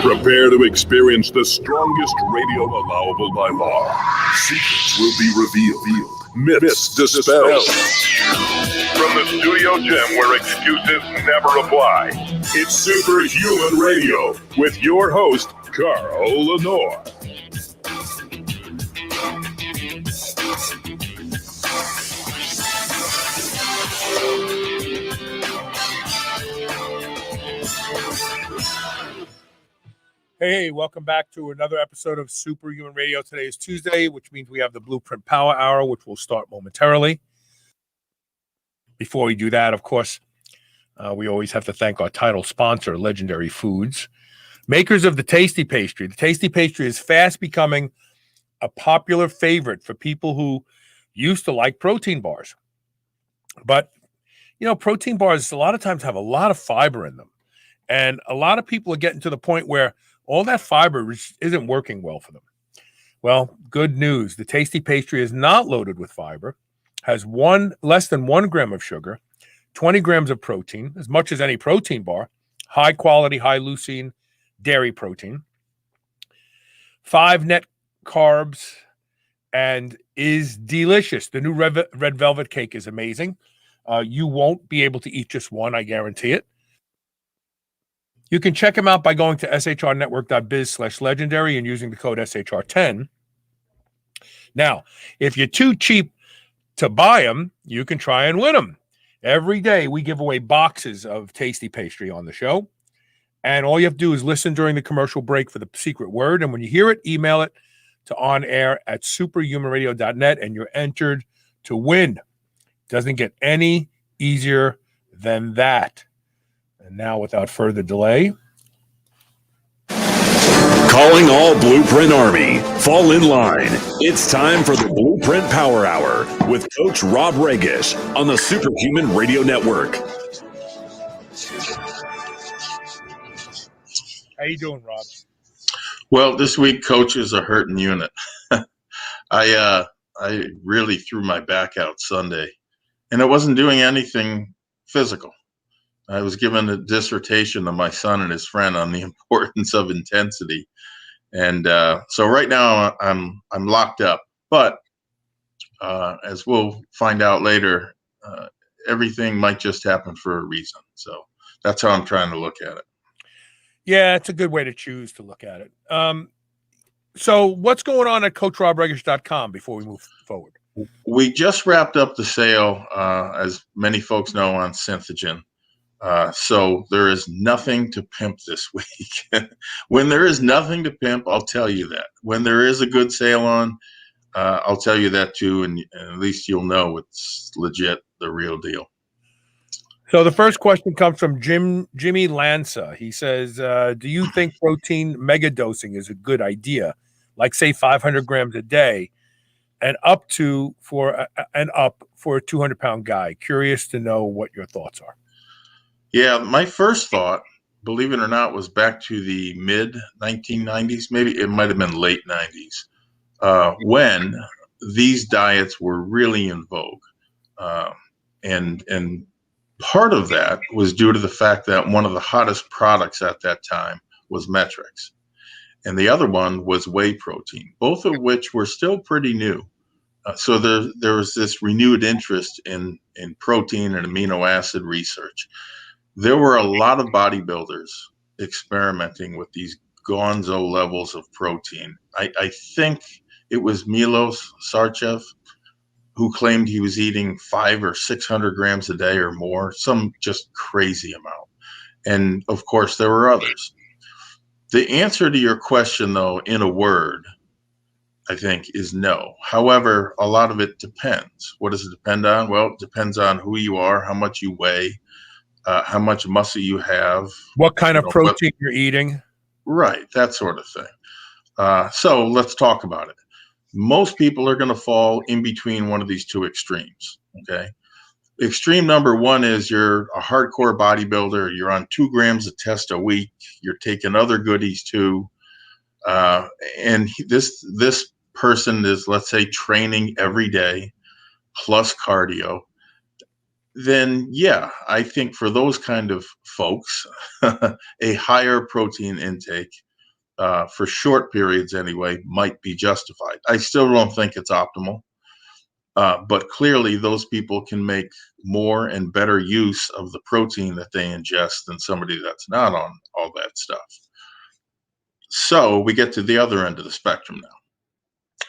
Prepare to experience the strongest radio allowable by law. Secrets will be revealed. Myths dispelled. From the studio gym where excuses never apply, it's Superhuman Radio with your host, Carl Lenore. Hey, welcome back to another episode of Superhuman Radio. Today is Tuesday, which means we have the BluePrint Power Hour, which will start momentarily. Before we do that, of course, we always have to thank our title sponsor, Legendary Foods, makers of the Tasty Pastry. The Tasty Pastry is fast becoming a popular favorite for people who used to like protein bars. But, you know, protein bars a lot of times have a lot of fiber in them. And a lot of people are getting to the point where all that fiber isn't working well for them. Well, good news. The Tasty Pastry is not loaded with fiber, has less than 1 gram of sugar, 20 grams of protein, as much as any protein bar, high quality, high leucine dairy protein, 5 net carbs, and is delicious. The new red velvet cake is amazing. You won't be able to eat just one, I guarantee it. You can check them out by going to shrnetwork.biz/legendary and using the code SHR10. Now, if you're too cheap to buy them, you can try and win them. Every day we give away boxes of Tasty Pastry on the show. And all you have to do is listen during the commercial break for the secret word. And when you hear it, email it to onair@superhumanradio.net and you're entered to win. Doesn't get any easier than that. And now, without further delay, calling all BluePrint Army, fall in line. It's time for the BluePrint Power Hour with Coach Rob Regish on the Superhuman Radio Network. How you doing, Rob? Well, this week, Coach is a hurting unit. I really threw my back out Sunday, and it wasn't doing anything physical. I was given a dissertation to my son and his friend on the importance of intensity. And so right now I'm locked up. But as we'll find out later, everything might just happen for a reason. So that's how I'm trying to look at it. Yeah, it's a good way to choose to look at it. So what's going on at CoachRobRegish.com before we move forward? We just wrapped up the sale, as many folks know, on Synthogen. So there is nothing to pimp this week. When there is nothing to pimp, I'll tell you that. When there is a good sale on, I'll tell you that too, and at least you'll know it's legit, the real deal. So the first question comes from Jimmy Lanza. He says, do you think protein mega dosing is a good idea? Like say 500 grams a day and up for a 200-pound guy. Curious to know what your thoughts are. Yeah, my first thought, believe it or not, was back to the mid-1990s. Maybe it might have been late 90s, when these diets were really in vogue. And part of that was due to the fact that one of the hottest products at that time was Metrix. And the other one was whey protein, both of which were still pretty new. So there was this renewed interest in protein and amino acid research. There were a lot of bodybuilders experimenting with these gonzo levels of protein. I think it was Milos Sarchev who claimed he was eating 500 or 600 grams a day or more, some just crazy amount. And of course, there were others. The answer to your question, though, in a word, I think, is no. However, a lot of it depends. What does it depend on? Well, it depends on who you are, how much you weigh, how much muscle you have. What kind of protein you're eating. Right, that sort of thing. So let's talk about it. Most people are going to fall in between one of these two extremes. Okay. Extreme number one is you're a hardcore bodybuilder. You're on 2 grams of test a week. You're taking other goodies too. And this person is, let's say, training every day plus cardio. Then, yeah, I think for those kind of folks, a higher protein intake for short periods anyway might be justified. I still don't think it's optimal. But clearly, those people can make more and better use of the protein that they ingest than somebody that's not on all that stuff. So we get to the other end of the spectrum now.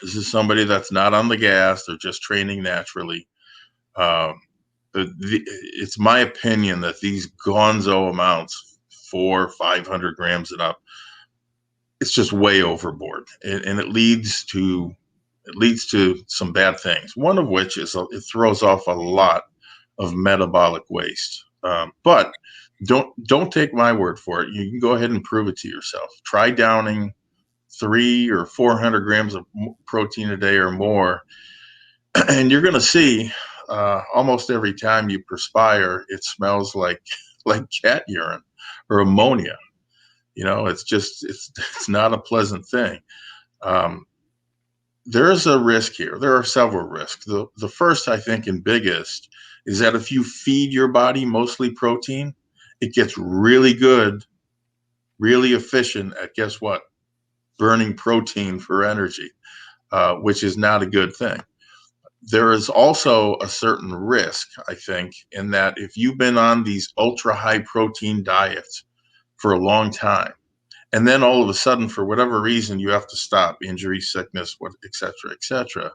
This is somebody that's not on the gas. They're just training naturally. It's my opinion that these gonzo amounts, 400-500 grams and up, it's just way overboard. And it leads to some bad things. One of which is it throws off a lot of metabolic waste. But don't take my word for it. You can go ahead and prove it to yourself. Try downing 300 or 400 grams of protein a day or more, and you're going to see almost every time you perspire, it smells like cat urine or ammonia. It's not a pleasant thing. There's a risk here. There are several risks. The first, I think, and biggest is that if you feed your body mostly protein, it gets really good, really efficient at, guess what? Burning protein for energy, which is not a good thing. There is also a certain risk, I think, in that if you've been on these ultra high protein diets for a long time, and then all of a sudden, for whatever reason, you have to stop, injury, sickness, et cetera,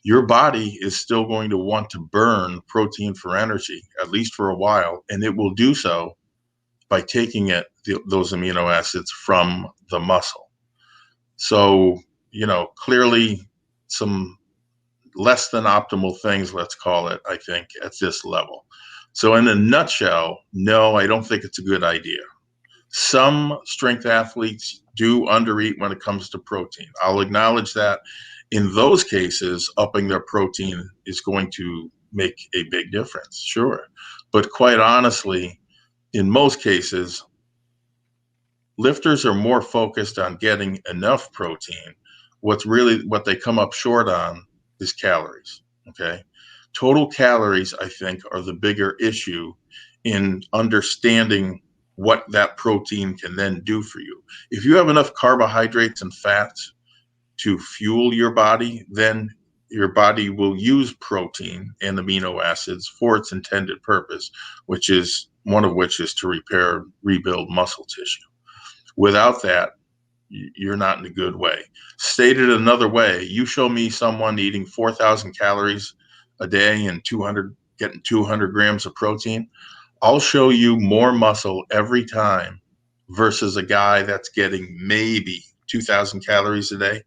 your body is still going to want to burn protein for energy, at least for a while, and it will do so by taking those amino acids from the muscle. So, clearly some less than optimal things, let's call it, I think, at this level. So in a nutshell, no, I don't think it's a good idea. Some strength athletes do undereat when it comes to protein. I'll acknowledge that. In those cases, upping their protein is going to make a big difference, sure. But quite honestly, in most cases, lifters are more focused on getting enough protein. What they come up short on is calories, okay? Total calories, I think, are the bigger issue in understanding what that protein can then do for you. If you have enough carbohydrates and fats to fuel your body, then your body will use protein and amino acids for its intended purpose, one of which is to rebuild muscle tissue. Without that, you're not in a good way. Stated another way, you show me someone eating 4,000 calories a day and getting 200 grams of protein, I'll show you more muscle every time versus a guy that's getting maybe 2,000 calories a day,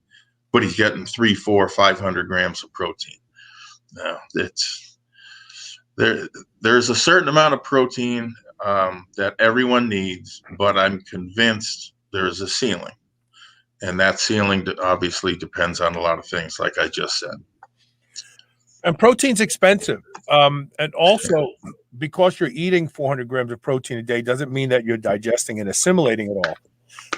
but he's getting 300, 400, 500 grams of protein. Now, there's a certain amount of protein that everyone needs, but I'm convinced there's a ceiling. And that ceiling obviously depends on a lot of things, like I just said. And protein's expensive. And also, because you're eating 400 grams of protein a day doesn't mean that you're digesting and assimilating it all.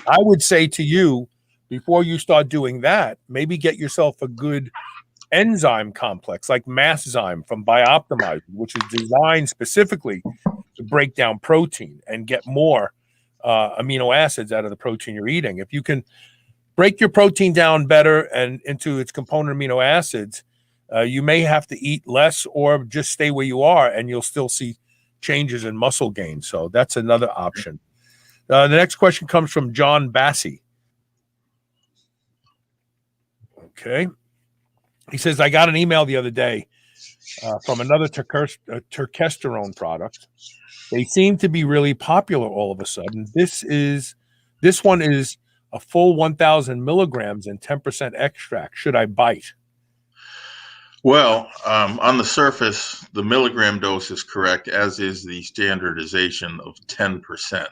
I would say to you, before you start doing that, maybe get yourself a good enzyme complex like Masszyme from Bioptimizer, which is designed specifically to break down protein and get more amino acids out of the protein you're eating. If you can break your protein down better and into its component amino acids, you may have to eat less or just stay where you are, and you'll still see changes in muscle gain. So that's another option. The next question comes from John Bassi. Okay. He says, I got an email the other day from another terkesterone product. They seem to be really popular all of a sudden. This one is a full 1,000 milligrams and 10% extract. Should I bite? Well, on the surface, the milligram dose is correct, as is the standardization of 10%.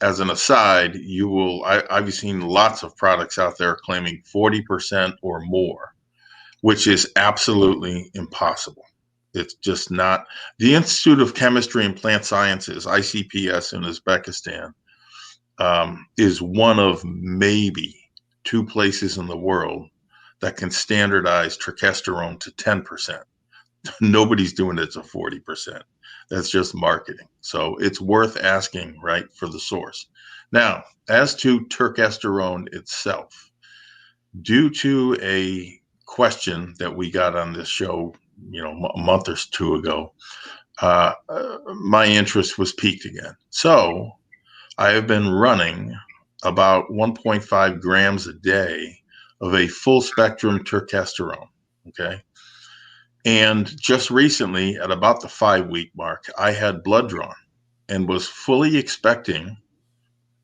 As an aside, I've seen lots of products out there claiming 40% or more, which is absolutely impossible. It's just not. The Institute of Chemistry and Plant Sciences, ICPS in Uzbekistan, is one of maybe 2 places in the world that can standardize terkesterone to 10%. Nobody's doing it to 40%. That's just marketing. So it's worth asking, right, for the source. Now, as to terkesterone itself, due to a question that we got on this show, a month or 2 ago, my interest was piqued again. So I have been running about 1.5 grams a day of a full spectrum terkesterone. Okay. And just recently, at about the 5-week mark, I had blood drawn and was fully expecting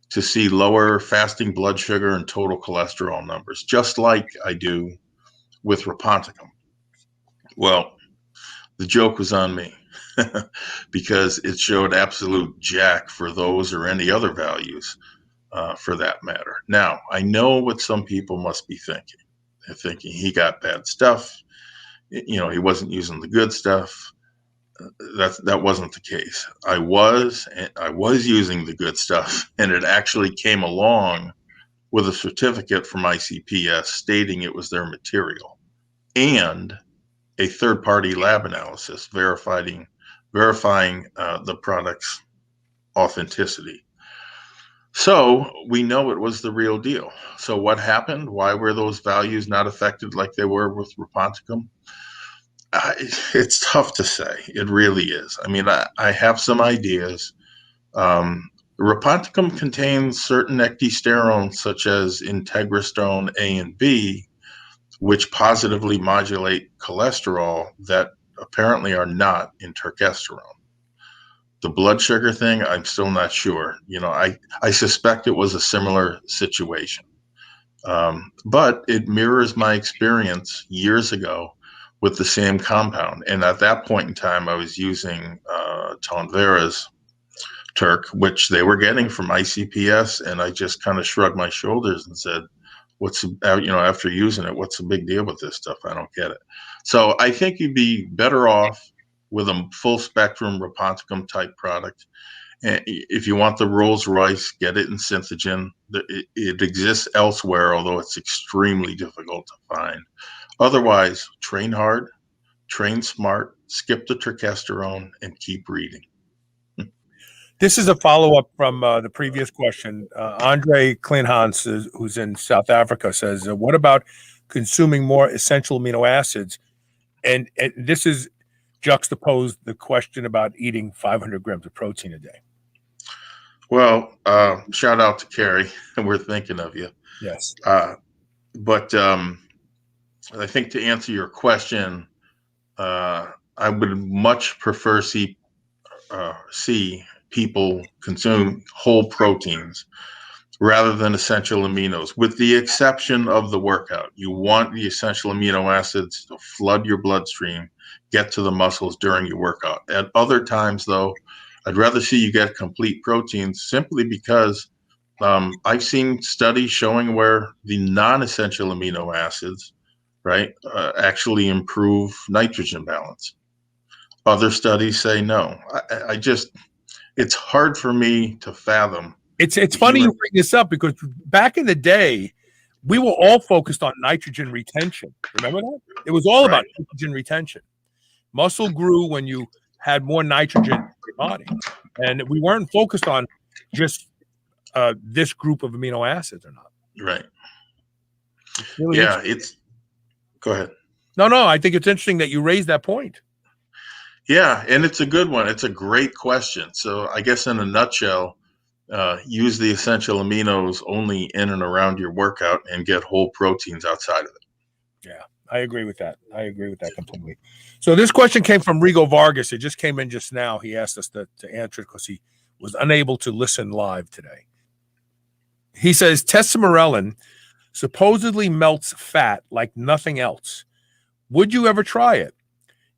to see lower fasting blood sugar and total cholesterol numbers, just like I do with Reponticum. Well, the joke was on me because it showed absolute jack for those or any other values for that matter. Now, I know what some people must be thinking. They're thinking he got bad stuff. He wasn't using the good stuff. That wasn't the case. I was using the good stuff, and it actually came along with a certificate from ICPS stating it was their material and a third-party lab analysis verifying the product's authenticity. So we know it was the real deal. So what happened? Why were those values not affected like they were with Reponticum? It's tough to say. It really is. I mean, I have some ideas. Reponticum contains certain ecdysterones, such as integrastone A and B, which positively modulate cholesterol that apparently are not in terkesterone. The blood sugar thing, I'm still not sure. I suspect it was a similar situation. But it mirrors my experience years ago with the same compound. And at that point in time, I was using Tonvera's Turk, which they were getting from ICPS. And I just kind of shrugged my shoulders and said, after using it, what's the big deal with this stuff? I don't get it. So I think you'd be better off with a full spectrum Reponticum type product. And if you want the Rolls Royce, get it in Synthogen. It exists elsewhere, although it's extremely difficult to find. Otherwise, train hard, train smart, skip the terkesterone, and keep reading. This is a follow-up from the previous question. Andre Klinhans, who's in South Africa, says, what about consuming more essential amino acids? And this is juxtaposed the question about eating 500 grams of protein a day. Well, shout out to Carrie. We're thinking of you. Yes. But I think to answer your question, I would much prefer see people consume whole proteins rather than essential aminos, with the exception of the workout. You want the essential amino acids to flood your bloodstream, get to the muscles during your workout. At other times, though, I'd rather see you get complete proteins simply because I've seen studies showing where the non-essential amino acids, right, actually improve nitrogen balance. Other studies say no. It's hard for me to fathom. It's funny you bring this up because back in the day, we were all focused on nitrogen retention. Remember that? It was all about nitrogen retention. Muscle grew when you had more nitrogen in your body. And we weren't focused on just this group of amino acids or not. Right. Really go ahead. No, I think it's interesting that you raised that point. Yeah, and it's a good one. It's a great question. So I guess in a nutshell, use the essential aminos only in and around your workout and get whole proteins outside of it. Yeah, I agree with that. I agree with that completely. So this question came from Rigo Vargas. It just came in just now. He asked us to answer it because he was unable to listen live today. He says, testosterone supposedly melts fat like nothing else. Would you ever try it?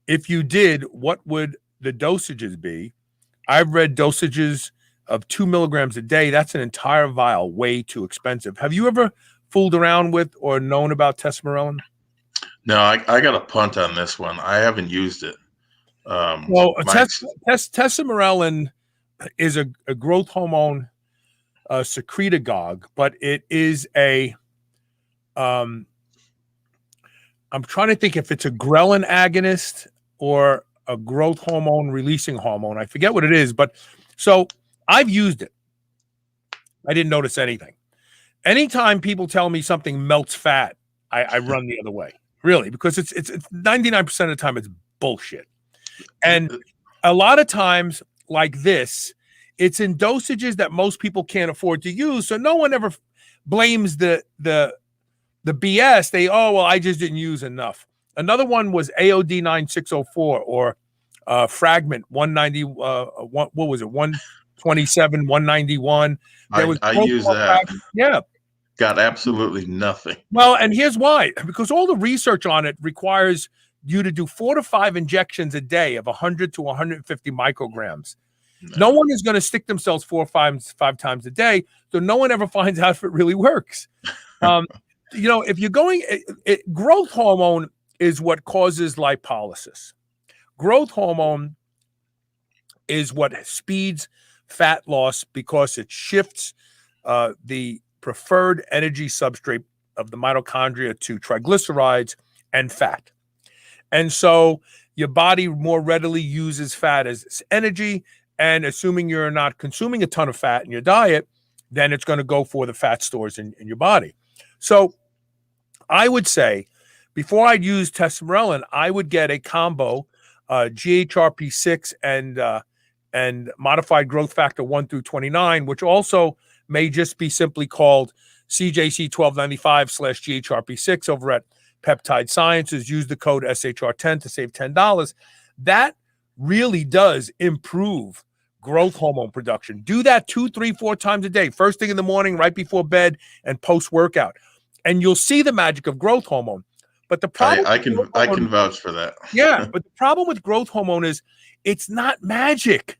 If you did, what would the dosages be? I've read dosages of 2 milligrams a day. That's an entire vial, way too expensive. Have you ever fooled around with or known about tesamorelin? No, I got a punt on this one. I haven't used it. Well, My tesamorelin is a growth hormone secretagogue, but it is a I'm trying to think if it's a ghrelin agonist or a growth hormone releasing hormone. I forget what it is, but so I've used it. I didn't notice anything. Anytime people tell me something melts fat, I run the other way, really, because it's 99% of the time it's bullshit. And a lot of times like this, it's in dosages that most people can't afford to use. So no one ever blames the BS. I just didn't use enough. Another one was AOD 9604 or Fragment 190. What was it? 127, 191. There was I use that. Yeah. Got absolutely nothing. Well, and here's why. Because all the research on it requires you to do 4 to 5 injections a day of 100 to 150 micrograms. No one is going to stick themselves 4 or 5 times a day, so no one ever finds out if it really works. If you're going, growth hormone is what causes lipolysis. Growth hormone is what speeds fat loss because it shifts the preferred energy substrate of the mitochondria to triglycerides and fat. And so your body more readily uses fat as energy. And assuming you're not consuming a ton of fat in your diet, then it's going to go for the fat stores in your body. So I would say before I'd use tesamorelin, I would get a combo, GHRP6 and modified growth factor 1 through 29, which also may just be simply called CJC 1295/GHRP6 over at Peptide Sciences. Use the code SHR10 to save $10. That really does improve growth hormone production. Do that 2, 3, 4 times a day, first thing in the morning, right before bed, and post-workout. And you'll see the magic of growth hormone. But the problem I can vouch for that. Yeah, but the problem with growth hormone is it's not magic.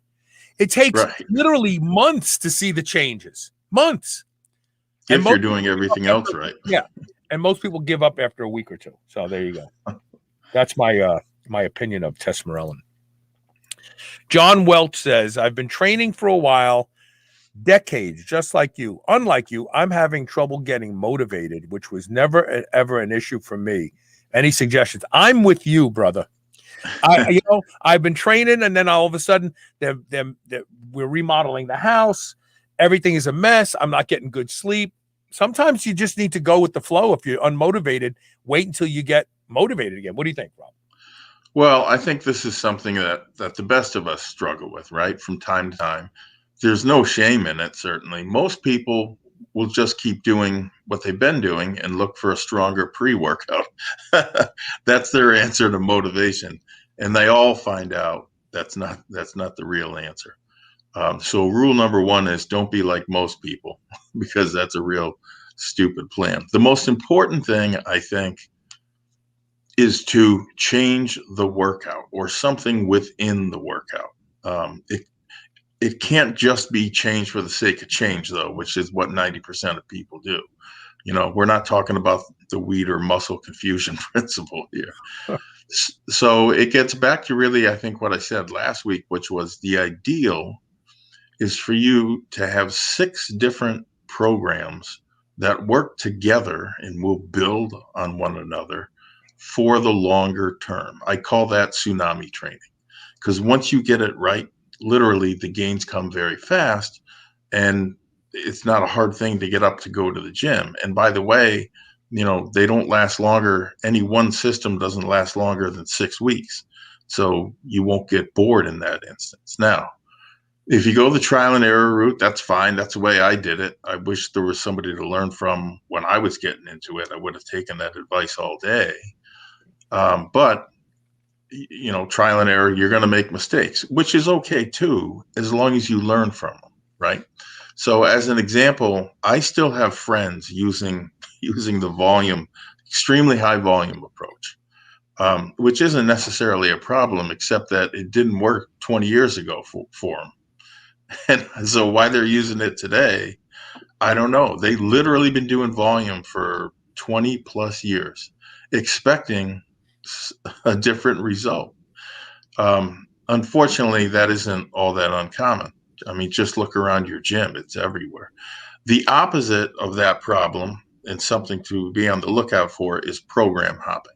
It takes literally months to see the changes. Months. If you're doing everything else right. Yeah. And most people give up after a week or two. So there you go. That's my opinion of tesamorelin. John Welch says, I've been training for a while, decades, just like you. Unlike you, I'm having trouble getting motivated, which was never ever an issue for me. Any suggestions? I'm with you, brother. I've been training, and then all of a sudden, we're remodeling the house. Everything is a mess. I'm not getting good sleep. Sometimes you just need to go with the flow. If you're unmotivated, wait until you get motivated again. What do you think, Rob? Well, I think this is something that the best of us struggle with, right? From time to time. There's no shame in it, certainly. Most people will just keep doing what they've been doing and look for a stronger pre-workout. That's their answer to motivation. And they all find out that's not the real answer. So rule number 1 is don't be like most people, because that's a real stupid plan. The most important thing, I think, is to change the workout or something within the workout. It can't just be change for the sake of change, though, which is what 90% of people do. We're not talking about the weed or muscle confusion principle here. So it gets back to really, I think, what I said last week, which was the ideal is for you to have 6 different programs that work together and will build on one another for the longer term. I call that tsunami training, because once you get it right, literally the gains come very fast, and it's not a hard thing to get up to go to the gym. And by the way, they don't last longer. Any one system doesn't last longer than 6 weeks. So you won't get bored in that instance. Now, if you go the trial and error route, that's fine. That's the way I did it. I wish there was somebody to learn from when I was getting into it. I would have taken that advice all day. But trial and error, you're going to make mistakes, which is okay too, as long as you learn from them, right? So as an example, I still have friends using the volume, extremely high volume approach, which isn't necessarily a problem, except that it didn't work 20 years ago for them. And so why they're using it today, I don't know. They literally been doing volume for 20 plus years, expecting a different result. Unfortunately, that isn't all that uncommon. I mean, just look around your gym, it's everywhere. The opposite of that problem, and something to be on the lookout for, is program hopping,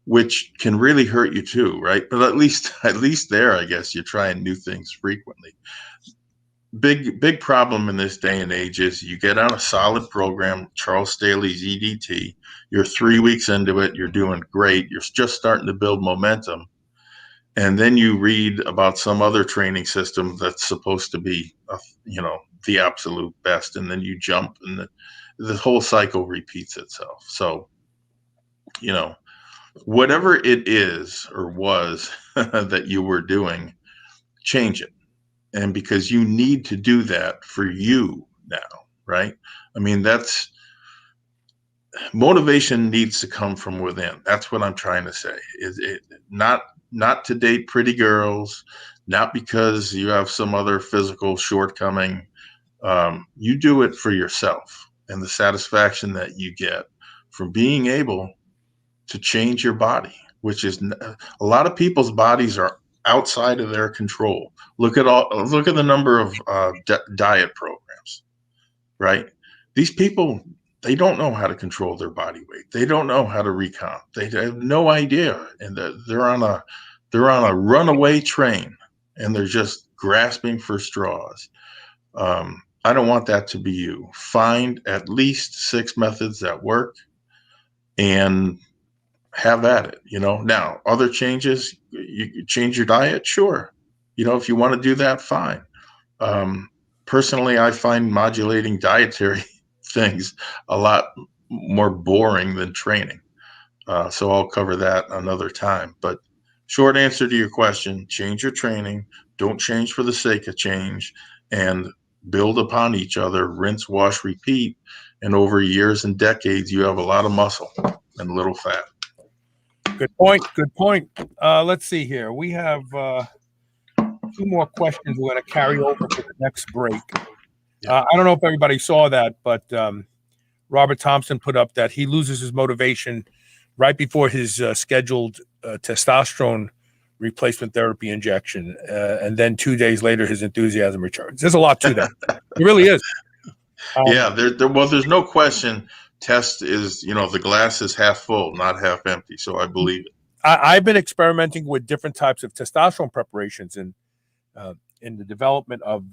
which can really hurt you too, right? But at least there, I guess you're trying new things frequently. Big problem in this day and age is you get on a solid program, Charles Staley's EDT, you're 3 weeks into it, you're doing great, you're just starting to build momentum, and then you read about some other training system that's supposed to be the absolute best, and then you jump, and the whole cycle repeats itself. So whatever it is or was that you were doing, change it. And because you need to do that for you now, right? I mean, that's motivation needs to come from within. That's what I'm trying to say. Is it not to date pretty girls, not because you have some other physical shortcoming. You do it for yourself, and the satisfaction that you get from being able to change your body, which is a lot of people's bodies are outside of their control. Look at the number of diet programs, right? These people, they don't know how to control their body weight. They don't know how to recomp. They have no idea, and they're on a runaway train, and they're just grasping for straws. I don't want that to be you. Find at least 6 methods that work, and have at it. Now other changes, you change your diet, sure. If you want to do that, fine. Personally, I find modulating dietary things a lot more boring than training. So I'll cover that another time. But short answer to your question, change your training. Don't change for the sake of change, and build upon each other. Rinse, wash, repeat. And over years and decades, you have a lot of muscle and little fat. Good point. Good point. Let's see here. We have 2 more questions we're going to carry over to the next break. I don't know if everybody saw that, but Robert Thompson put up that he loses his motivation right before his scheduled testosterone replacement therapy injection. And then 2 days later, his enthusiasm returns. There's a lot to that. It really is. There's no question. Test is, the glass is half full, not half empty. So I believe it. I've been experimenting with different types of testosterone preparations in the development of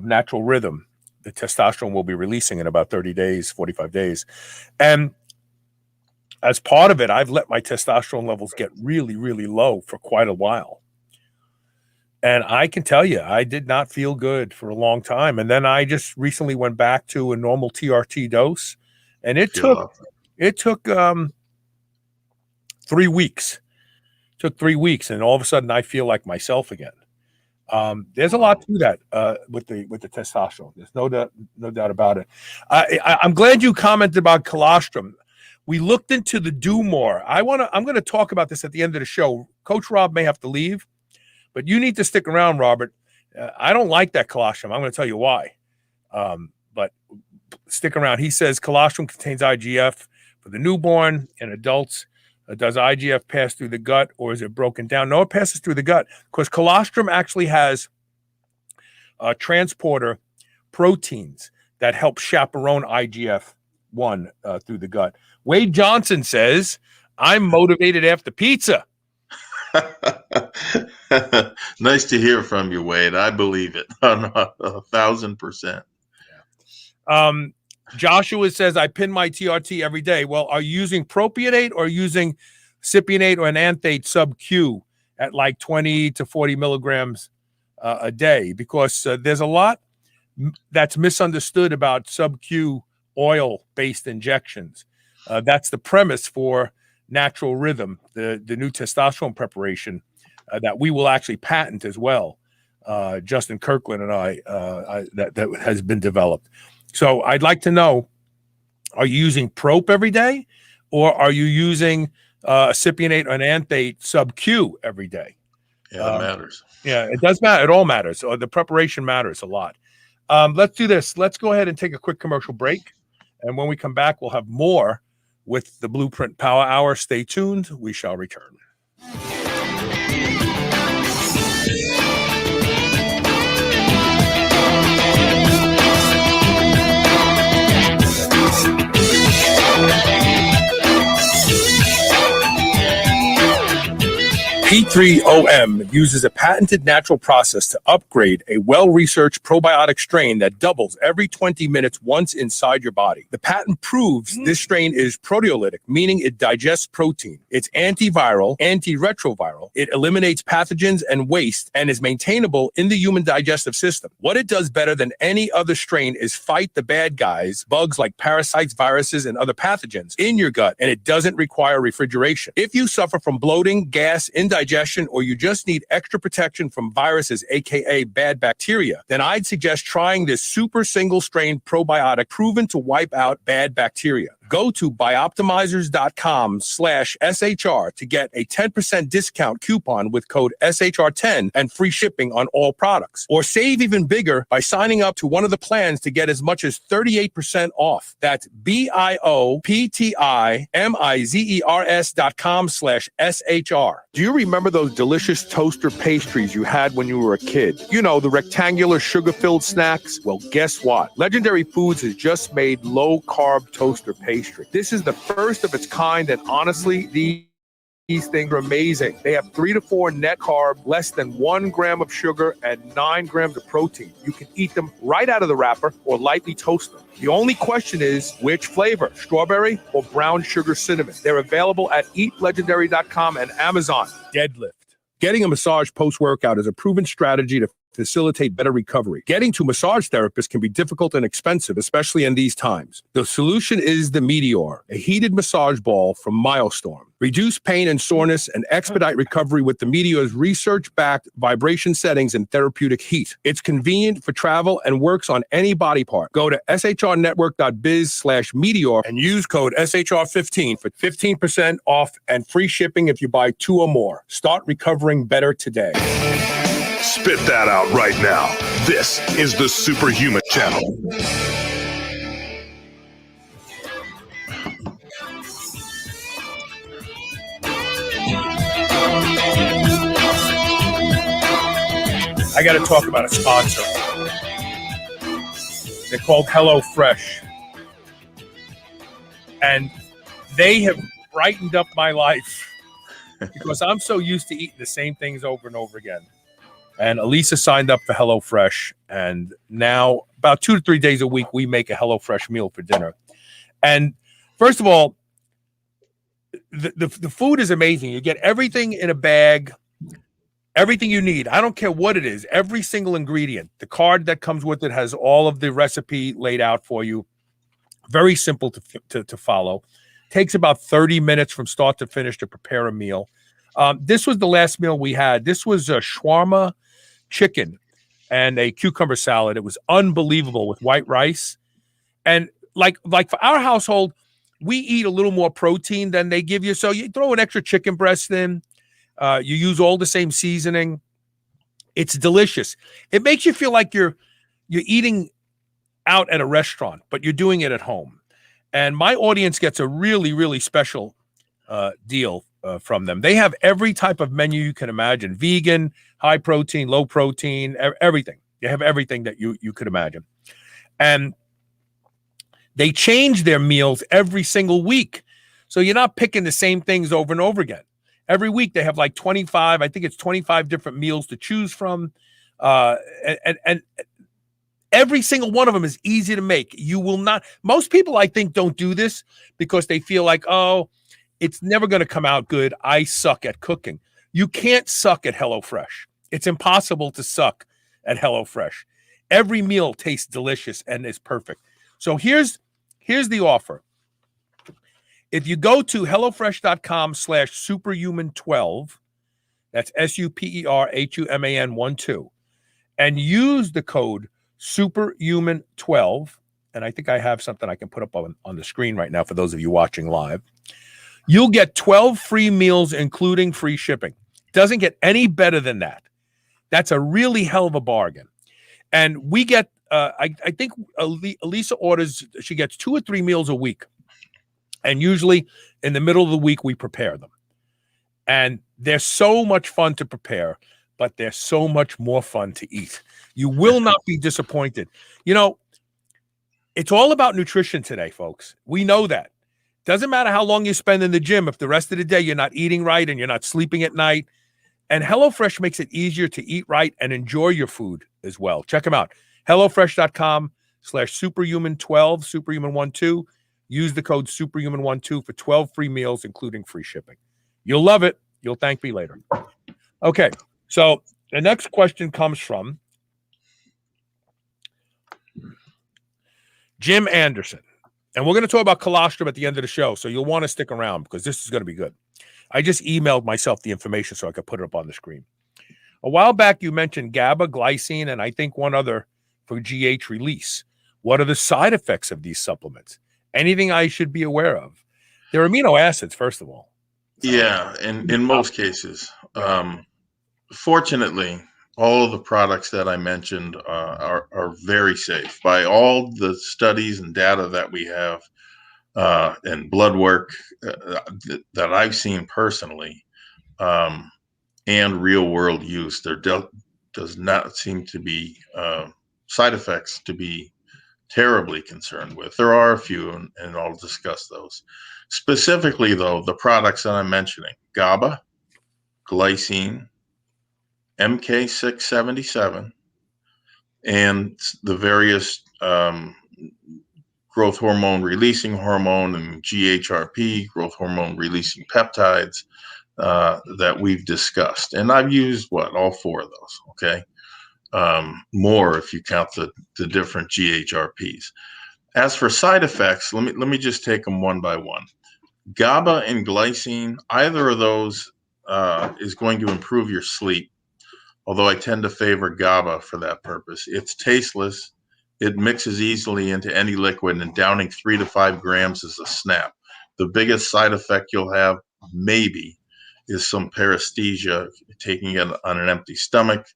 natural rhythm. The testosterone will be releasing in about 30 days, 45 days. And as part of it, I've let my testosterone levels get really, really low for quite a while. And I can tell you, I did not feel good for a long time. And then I just recently went back to a normal TRT dose. And it took 3 weeks. It took 3 weeks, and all of a sudden I feel like myself again. There's a lot to that with the testosterone. There's no doubt about it. I'm glad you commented about colostrum. We looked into the do more. I'm going to talk about this at the end of the show. Coach Rob may have to leave, but you need to stick around, Robert. I don't like that colostrum. I'm going to tell you why. But stick around. He says colostrum contains IGF for the newborn and adults. Does IGF pass through the gut, or is it broken down? No, it passes through the gut because colostrum actually has transporter proteins that help chaperone IGF-1 through the gut. Wade Johnson says, I'm motivated after pizza. Nice to hear from you, Wade. I believe it 1,000%. Joshua says, I pin my TRT every day. Well, are you using propionate or using cypionate or enanthate sub-Q at like 20 to 40 milligrams a day? Because there's a lot that's misunderstood about sub-Q oil-based injections. That's the premise for Natural Rhythm, the new testosterone preparation that we will actually patent as well. Justin Kirkland and I that has been developed. So I'd like to know, are you using Prop every day, or are you using cypionate or enanthate sub-Q every day? Yeah, that matters. Yeah, it does matter. It all matters. The preparation matters a lot. Let's do this. Let's go ahead and take a quick commercial break. And when we come back, we'll have more with the Blueprint Power Hour. Stay tuned. We shall return. P3OM uses a patented natural process to upgrade a well-researched probiotic strain that doubles every 20 minutes once inside your body. The patent proves this strain is proteolytic, meaning it digests protein. It's antiviral, antiretroviral. It eliminates pathogens and waste and is maintainable in the human digestive system. What it does better than any other strain is fight the bad guys, bugs like parasites, viruses, and other pathogens in your gut, and it doesn't require refrigeration. If you suffer from bloating, gas, indigestion, or you just need extra protection from viruses, aka bad bacteria, then I'd suggest trying this super single strain probiotic proven to wipe out bad bacteria. Go to bioptimizers.com/SHR to get a 10% discount coupon with code SHR10 and free shipping on all products. Or save even bigger by signing up to one of the plans to get as much as 38% off. That's bioptimizers.com/SHR. Do you remember those delicious toaster pastries you had when you were a kid? You know, the rectangular sugar-filled snacks? Well, guess what? Legendary Foods has just made low-carb toaster pastry. This is the first of its kind, and honestly, these things are amazing. They have 3 to 4 net carb, less than 1 gram of sugar, and 9 grams of protein. You can eat them right out of the wrapper or lightly toast them. The only question is, which flavor, strawberry or brown sugar cinnamon? They're available at eatlegendary.com and Amazon. Deadlift. Getting a massage post-workout is a proven strategy to facilitate better recovery. Getting to massage therapists can be difficult and expensive, especially in these times. The solution is the Meteor, a heated massage ball from Milestorm. Reduce pain and soreness and expedite recovery with the Meteor's research-backed vibration settings and therapeutic heat. It's convenient for travel and works on any body part. Go to shrnetwork.biz/Meteor and use code SHR15 for 15% off and free shipping if you buy 2 or more. Start recovering better today. Spit that out right now. This is the Superhuman Channel. I got to talk about a sponsor. They're called HelloFresh. And they have brightened up my life because I'm so used to eating the same things over and over again. And Elisa signed up for HelloFresh. And now about 2 to 3 days a week, we make a HelloFresh meal for dinner. And first of all, the food is amazing. You get everything in a bag. Everything you need. I don't care what it is. Every single ingredient. The card that comes with it has all of the recipe laid out for you. Very simple to follow. Takes about 30 minutes from start to finish to prepare a meal. This was the last meal we had. This was a shawarma chicken and a cucumber salad. It was unbelievable with white rice. And like for our household, we eat a little more protein than they give you. So you throw an extra chicken breast in. You use all the same seasoning. It's delicious. It makes you feel like you're eating out at a restaurant, but you're doing it at home. And my audience gets a really, really special deal from them. They have every type of menu you can imagine. Vegan, high protein, low protein, everything. They have everything that you could imagine. And they change their meals every single week. So you're not picking the same things over and over again. Every week they have like 25, I think it's 25 different meals to choose from. And every single one of them is easy to make. You will not, most people I think don't do this because they feel like, oh, it's never going to come out good. I suck at cooking. You can't suck at HelloFresh. It's impossible to suck at HelloFresh. Every meal tastes delicious and is perfect. So here's the offer. If you go to HelloFresh.com/superhuman12, that's SUPERHUMAN12, and use the code superhuman12, and I think I have something I can put up on the screen right now for those of you watching live, you'll get 12 free meals, including free shipping. Doesn't get any better than that. That's a really hell of a bargain. And we get, I think Elisa orders, she gets 2 or 3 meals a week. And usually in the middle of the week, we prepare them. And they're so much fun to prepare, but they're so much more fun to eat. You will not be disappointed. You know, it's all about nutrition today, folks. We know that. Doesn't matter how long you spend in the gym. If the rest of the day you're not eating right and you're not sleeping at night. And HelloFresh makes it easier to eat right and enjoy your food as well. Check them out. HelloFresh.com/superhuman12, superhuman12. Use the code superhuman12 for 12 free meals, including free shipping. You'll love it. You'll thank me later. Okay, so the next question comes from Jim Anderson. And we're going to talk about colostrum at the end of the show, so you'll want to stick around because this is going to be good. I just emailed myself the information so I could put it up on the screen. A while back, you mentioned GABA, glycine, and I think one other for GH release. What are the side effects of these supplements? Anything I should be aware of? They're amino acids, first of all. Yeah, in most cases. Fortunately, all of the products that I mentioned are very safe by all the studies and data that we have and blood work that I've seen personally and real world use. There does not seem to be side effects to be terribly concerned with. There are a few, and I'll discuss those. Specifically, though, the products that I'm mentioning, GABA, glycine, MK677, and the various growth hormone releasing hormone and GHRP, growth hormone releasing peptides that we've discussed. And I've used all 4 of those, okay? More if you count the different GHRPs. As for side effects, let me just take them one by one. GABA and glycine, either of those is going to improve your sleep, although I tend to favor GABA for that purpose. It's tasteless. It mixes easily into any liquid, and downing 3 to 5 grams is a snap. The biggest side effect you'll have, maybe, is some paresthesia, taking it on an empty stomach.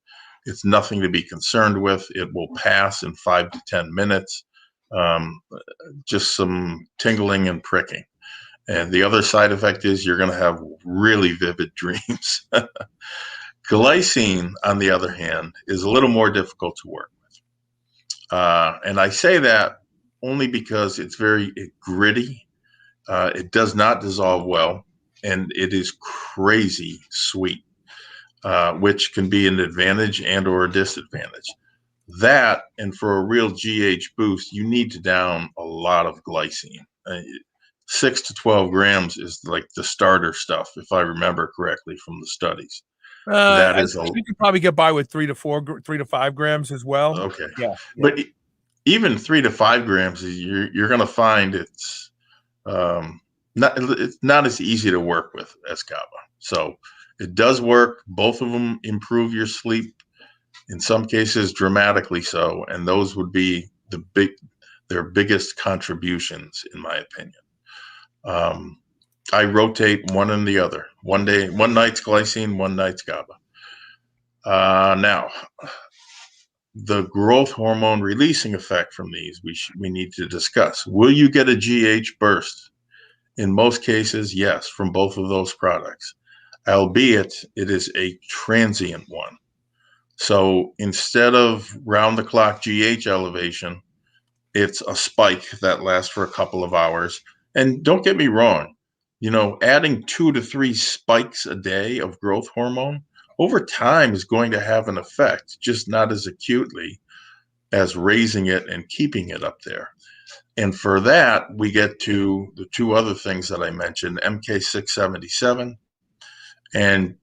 It's nothing to be concerned with. It will pass in 5 to 10 minutes. Just some tingling and pricking. And the other side effect is you're going to have really vivid dreams. Glycine, on the other hand, is a little more difficult to work with. And I say that only because it's very gritty. It does not dissolve well, and it is crazy sweet, which can be an advantage and or a disadvantage. That, and for a real GH boost, you need to down a lot of glycine. 6 to 12 grams is like the starter stuff, if I remember correctly from the studies. That is you could probably get by with 3 to 5 grams as well. Okay. Yeah. But even 3 to 5 grams, you're going to find it's not as easy to work with as GABA. So it does work. Both of them improve your sleep, in some cases dramatically so, and those would be their biggest contributions, in my opinion. I rotate one and the other. One night's glycine, one night's GABA. Now, the growth hormone releasing effect from these, we need to discuss. Will you get a GH burst? In most cases, yes, from both of those products, albeit it is a transient one. So instead of round-the-clock GH elevation, it's a spike that lasts for a couple of hours. And don't get me wrong, adding 2 to 3 spikes a day of growth hormone over time is going to have an effect, just not as acutely as raising it and keeping it up there. And for that, we get to the 2 other things that I mentioned, MK677 and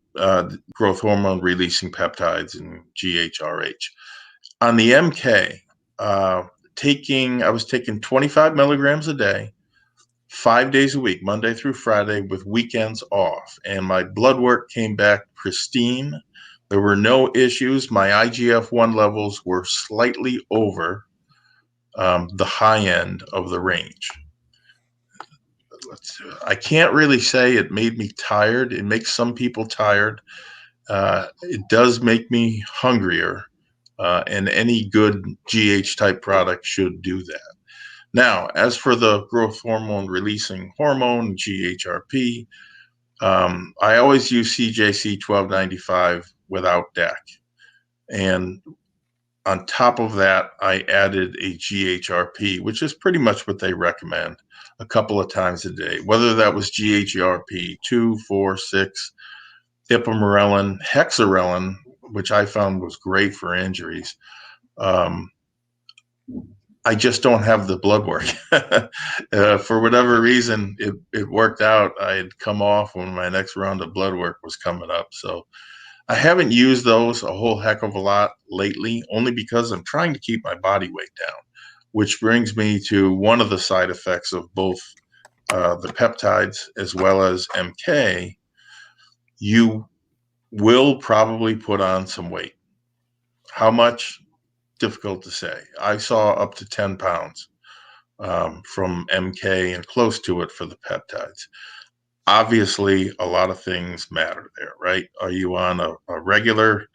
growth hormone releasing peptides and GHRH. On the MK, I was taking 25 milligrams a day, 5 days a week, Monday through Friday, with weekends off. And my blood work came back pristine. There were no issues. My IGF-1 levels were slightly over the high end of the range. I can't really say it made me tired. It makes some people tired. It does make me hungrier, and any good GH type product should do that. Now, as for the growth hormone releasing hormone, GHRP, I always use CJC 1295 without DAC. And on top of that, I added a GHRP, which is pretty much what they recommend, a couple of times a day, whether that was GHRP 2, 4, 6, ipamorelin, hexarelin, which I found was great for injuries. I just don't have the blood work. For whatever reason, it worked out. I had come off when my next round of blood work was coming up. So I haven't used those a whole heck of a lot lately, only because I'm trying to keep my body weight down, which brings me to one of the side effects of both the peptides as well as MK. You will probably put on some weight. How much? Difficult to say. I saw up to 10 pounds from MK and close to it for the peptides. Obviously, a lot of things matter there, right? Are you on a regular,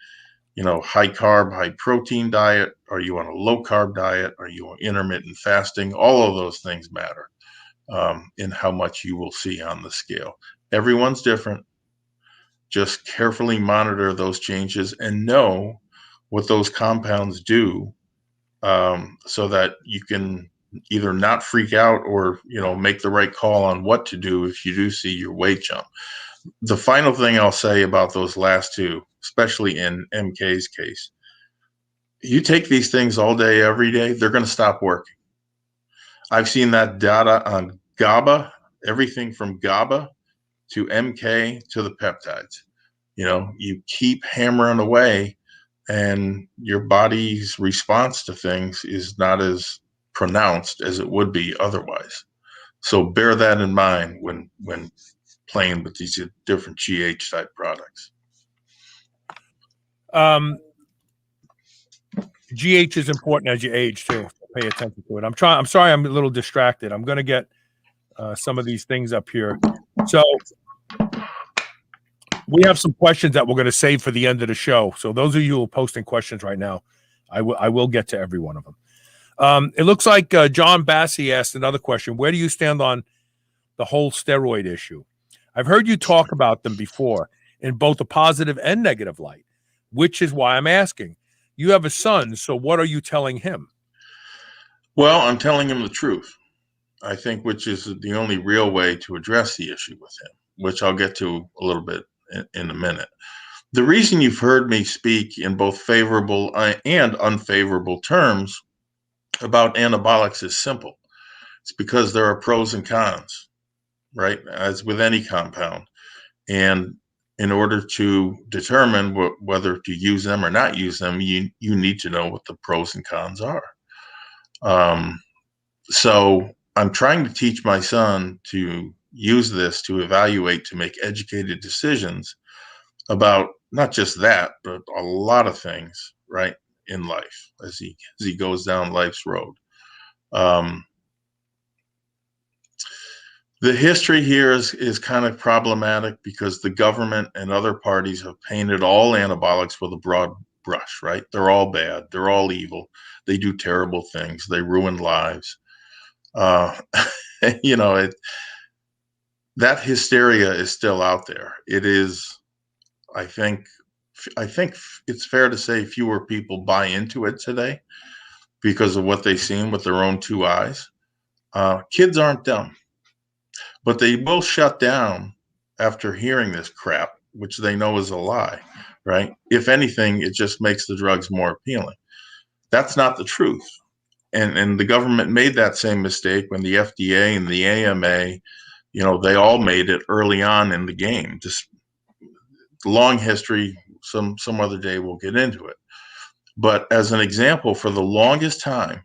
high carb, high protein diet? Are you on a low carb diet? Are you on intermittent fasting? All of those things matter in how much you will see on the scale. Everyone's different. Just carefully monitor those changes and know what those compounds do, so that you can either not freak out or make the right call on what to do if you do see your weight jump. The final thing I'll say about those last two, especially in MK's case, you take these things all day, every day, they're going to stop working. I've seen that data on GABA, everything from GABA to MK to the peptides. You keep hammering away, and your body's response to things is not as pronounced as it would be otherwise. So bear that in mind when playing with these different GH type products. GH is important as you age too. Pay attention to it. I'm sorry, I'm a little distracted. I'm going to get some of these things up here. So we have some questions that we're going to save for the end of the show. So those of you who are posting questions right now, I will get to every one of them. It looks like John Bassi asked another question. Where do you stand on the whole steroid issue? I've heard you talk about them before in both a positive and negative light, which is why I'm asking. You have a son, so what are you telling him? Well, I'm telling him the truth, I think, which is the only real way to address the issue with him, which I'll get to a little bit in a minute. The reason you've heard me speak in both favorable and unfavorable terms about anabolics is simple. It's because there are pros and cons, right? As with any compound. And in order to determine whether to use them or not use them, you need to know what the pros and cons are. So I'm trying to teach my son to use this to evaluate, to make educated decisions about not just that, but a lot of things, right, in life as he goes down life's road. The history here is kind of problematic because the government and other parties have painted all anabolics with a broad brush, right? They're all bad. They're all evil. They do terrible things. They ruin lives. That hysteria is still out there. It is, I think it's fair to say fewer people buy into it today because of what they've seen with their own two eyes. Kids aren't dumb, but they will shut down after hearing this crap, which they know is a lie, right? If anything, it just makes the drugs more appealing. That's not the truth. And the government made that same mistake when the FDA and the AMA, they all made it early on in the game. Just long history, some other day we'll get into it. But as an example, for the longest time,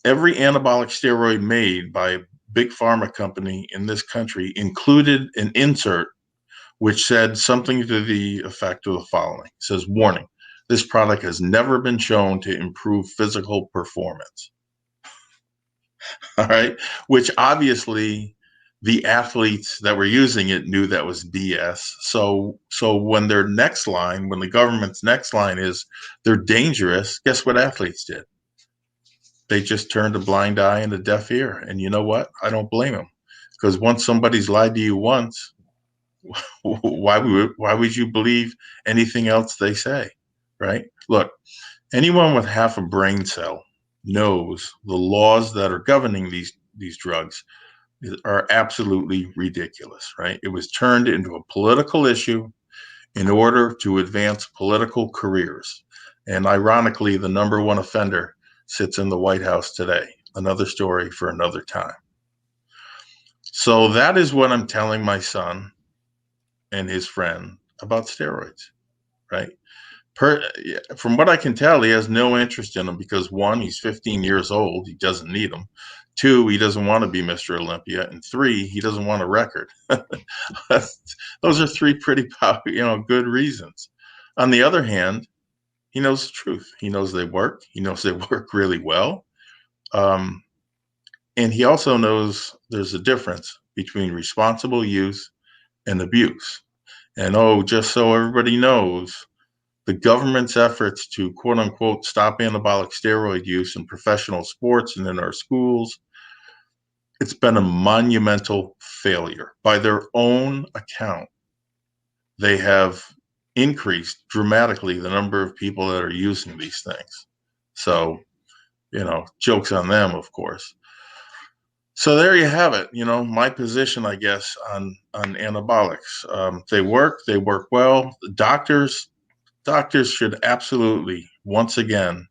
every anabolic steroid made by a big pharma company in this country included an insert which said something to the effect of the following. It says, warning, this product has never been shown to improve physical performance. All right, which obviously the athletes that were using it knew that was BS. So when when the government's next line is they're dangerous, guess what athletes did? They just turned a blind eye and a deaf ear. And you know what? I don't blame them, because once somebody's lied to you once, why would you believe anything else they say, right? Look, anyone with half a brain cell knows the laws that are governing these drugs are absolutely ridiculous, right? It was turned into a political issue in order to advance political careers. And ironically, the number one offender sits in the White House today. Another story for another time. So that is what I'm telling my son and his friend about steroids, right? From what I can tell, he has no interest in them because, one, he's 15 years old. He doesn't need them. Two, he doesn't want to be Mr. Olympia. And three, he doesn't want a record. Those are three pretty good reasons. On the other hand, he knows the truth. He knows they work. He knows they work really well. And he also knows there's a difference between responsible use and abuse. And just so everybody knows, the government's efforts to quote unquote stop anabolic steroid use in professional sports and in our schools, it's been a monumental failure. By their own account, they have increased dramatically the number of people that are using these things. So, joke's on them, of course. So there you have it. My position, I guess, on anabolics. They work well. Doctors should absolutely, once again,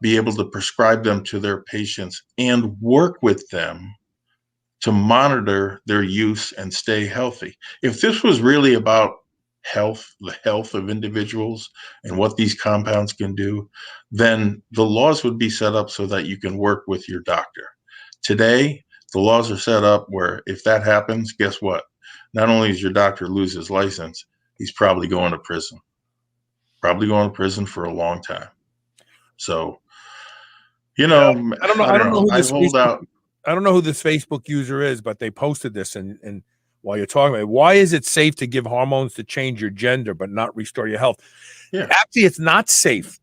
be able to prescribe them to their patients and work with them to monitor their use and stay healthy. If this was really about the health of individuals and what these compounds can do, then the laws would be set up so that you can work with your doctor. Today, the laws are set up where if that happens, guess what? Not only does your doctor lose his license, he's probably going to prison. Probably going to prison for a long time. So, I don't know. I don't know. I hold out. I don't know who this Facebook user is, but they posted this, and while you're talking about it, why is it safe to give hormones to change your gender but not restore your health? Yeah. Actually, it's not safe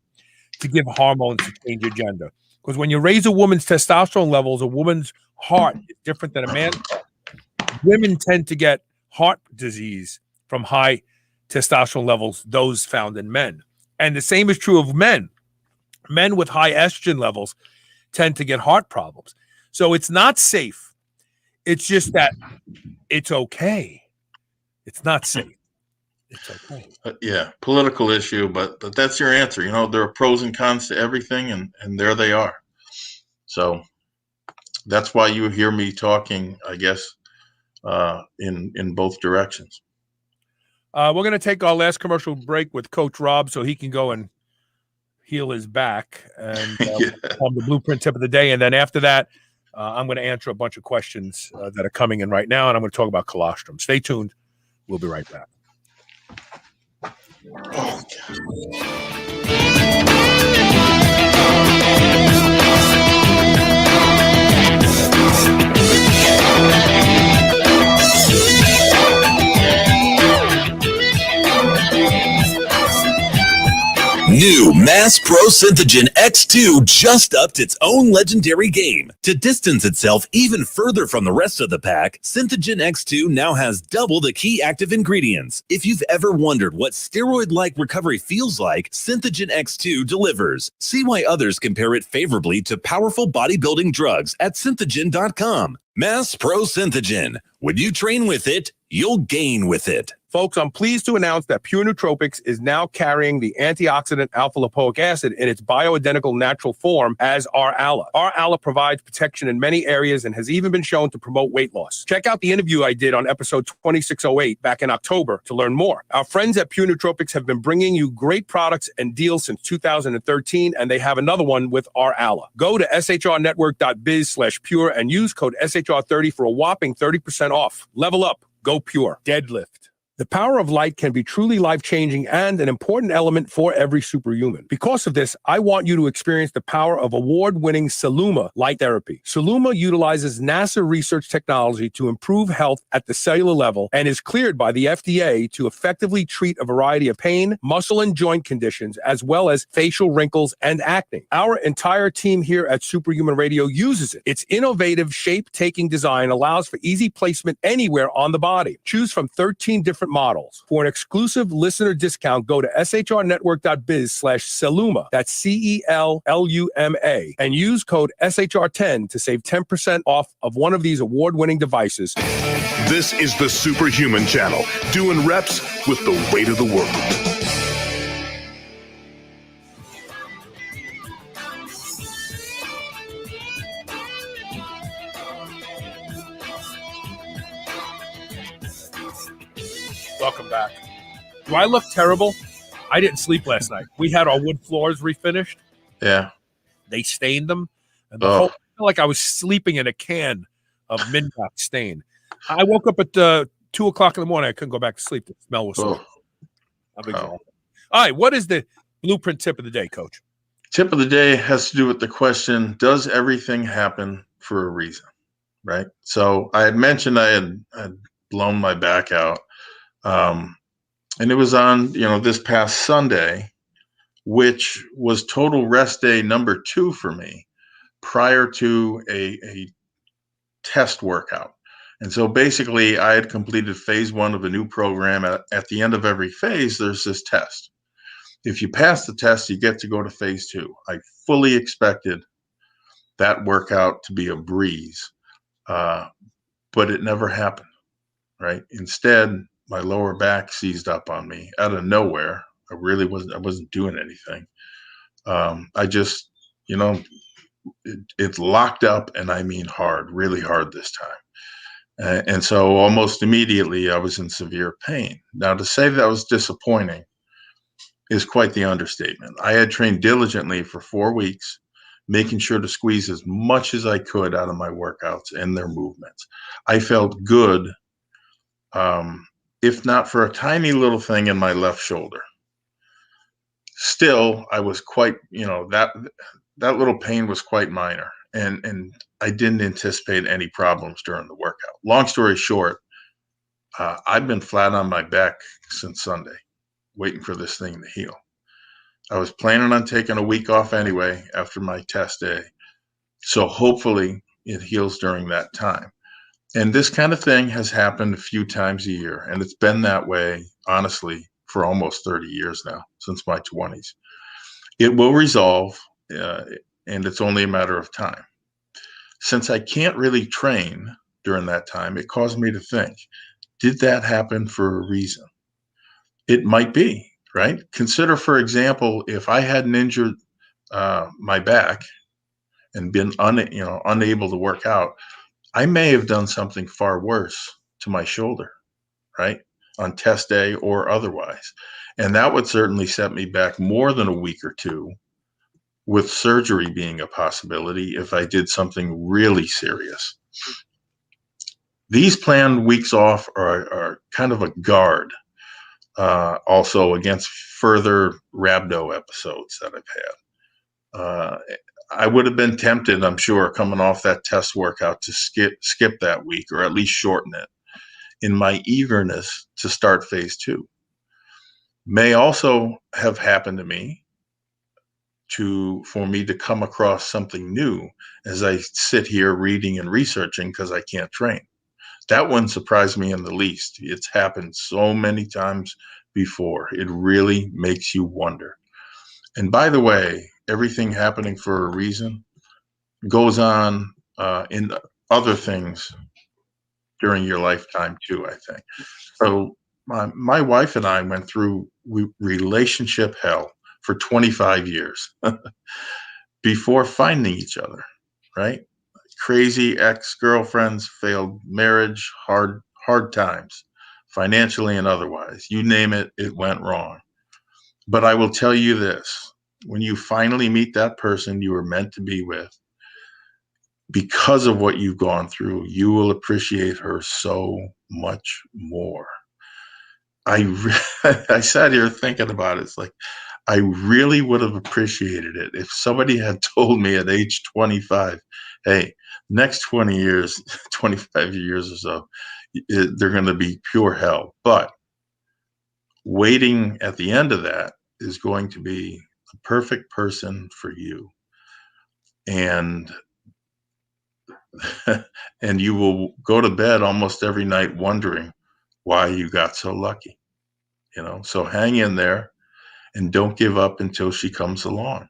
to give hormones to change your gender, because when you raise a woman's testosterone levels, a woman's heart is different than a man's heart. Women tend to get heart disease from high testosterone levels, those found in men. And the same is true of men. Men with high estrogen levels tend to get heart problems. So it's not safe. It's just that it's okay. It's not safe. It's okay. Yeah, political issue, but that's your answer. There are pros and cons to everything, and there they are. So that's why you hear me talking, I guess, in both directions. We're going to take our last commercial break with Coach Rob so he can go and heal his back and on the BluePrint tip of the day. And then after that, I'm going to answer a bunch of questions that are coming in right now, and I'm going to talk about colostrum. Stay tuned. We'll be right back. New Mass Pro Synthogen X2 just upped its own legendary game. To distance itself even further from the rest of the pack, Synthogen X2 now has double the key active ingredients. If you've ever wondered what steroid-like recovery feels like, Synthogen X2 delivers. See why others compare it favorably to powerful bodybuilding drugs at synthogen.com. Mass Pro Synthogen. When you train with it, you'll gain with it. Folks, I'm pleased to announce that Pure Nootropics is now carrying the antioxidant alpha-lipoic acid in its bioidentical natural form as R-Ala. R-Ala provides protection in many areas and has even been shown to promote weight loss. Check out the interview I did on episode 2608 back in October to learn more. Our friends at Pure Nootropics have been bringing you great products and deals since 2013, and they have another one with R-Ala. Go to shrnetwork.biz/pure and use code SHR30 for a whopping 30% off. Level up. Go Pure. Deadlift. The power of light can be truly life-changing and an important element for every superhuman. Because of this, I want you to experience the power of award-winning Saluma light therapy. Saluma utilizes NASA research technology to improve health at the cellular level and is cleared by the FDA to effectively treat a variety of pain, muscle and joint conditions, as well as facial wrinkles and acne. Our entire team here at Superhuman Radio uses it. Its innovative shape-taking design allows for easy placement anywhere on the body. Choose from 13 different models. For an exclusive listener discount, go to shrnetwork.biz/Saluma, that's CELLUMA, and use code SHR10 to save 10% off of one of these award-winning devices. This is the Superhuman Channel, doing reps with the weight of the world. Welcome back. Do I look terrible? I didn't sleep last night. We had our wood floors refinished. Yeah. They stained them. And I felt like I was sleeping in a can of Mindoc stain. I woke up at 2 o'clock in the morning. I couldn't go back to sleep. The smell was so I'm exhausted. All right. What is the blueprint tip of the day, Coach? Tip of the day has to do with the question, does everything happen for a reason? Right? So I had mentioned I had blown my back out. And it was on, this past Sunday, which was total rest day number 2 for me prior to a test workout. And so basically I had completed phase 1 of a new program. At the end of every phase, there's this test. If you pass the test, you get to go to phase 2. I fully expected that workout to be a breeze, but it never happened, right? Instead, my lower back seized up on me out of nowhere. I wasn't doing anything. I just, it's locked up, and I mean hard, really hard this time. And so almost immediately I was in severe pain. Now, to say that was disappointing is quite the understatement. I had trained diligently for 4 weeks, making sure to squeeze as much as I could out of my workouts and their movements. I felt good, if not for a tiny little thing in my left shoulder. Still, I was quite, that little pain was quite minor, and I didn't anticipate any problems during the workout. Long story short, I've been flat on my back since Sunday, waiting for this thing to heal. I was planning on taking a week off anyway after my test day, so hopefully it heals during that time. And this kind of thing has happened a few times a year, and it's been that way, honestly, for almost 30 years now, since my 20s. It will resolve, and it's only a matter of time. Since I can't really train during that time, it caused me to think, did that happen for a reason? It might be, right? Consider, for example, if I hadn't injured my back and been unable to work out, I may have done something far worse to my shoulder, right? On test day or otherwise. And that would certainly set me back more than a week or 2, with surgery being a possibility if I did something really serious. These planned weeks off are kind of a guard, also against further rhabdo episodes that I've had. I would have been tempted, I'm sure, coming off that test workout to skip that week, or at least shorten it, in my eagerness to start phase 2. May also have happened to me for me to come across something new as I sit here reading and researching because I can't train. That wouldn't surprise me in the least. It's happened so many times before. It really makes you wonder. And by the way, everything happening for a reason goes on in other things during your lifetime too, I think. So my wife and I went through relationship hell for 25 years before finding each other, right? Crazy ex-girlfriends, failed marriage, hard times, financially and otherwise. You name it, it went wrong. But I will tell you this, when you finally meet that person you were meant to be with, because of what you've gone through, you will appreciate her so much more. I sat here thinking about it. It's like, I really would have appreciated it if somebody had told me at age 25, hey, next 20 years, 25 years or so, they're going to be pure hell. But waiting at the end of that is going to be the perfect person for you. And and you will go to bed almost every night wondering why you got so lucky. So hang in there and don't give up until she comes along.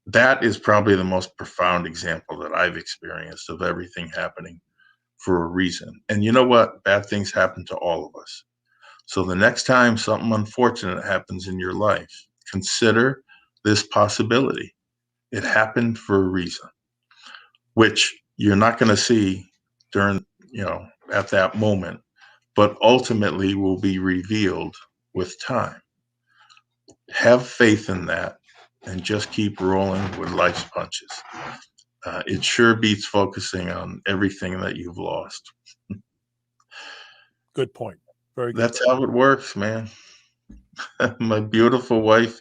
That is probably the most profound example that I've experienced of everything happening for a reason. And you know what? Bad things happen to all of us. So the next time something unfortunate happens in your life, consider this possibility. It happened for a reason, which you're not going to see during, at that moment, but ultimately will be revealed with time. Have faith in that and just keep rolling with life's punches. It sure beats focusing on everything that you've lost. Good point. Very good. That's how it works, man. My beautiful wife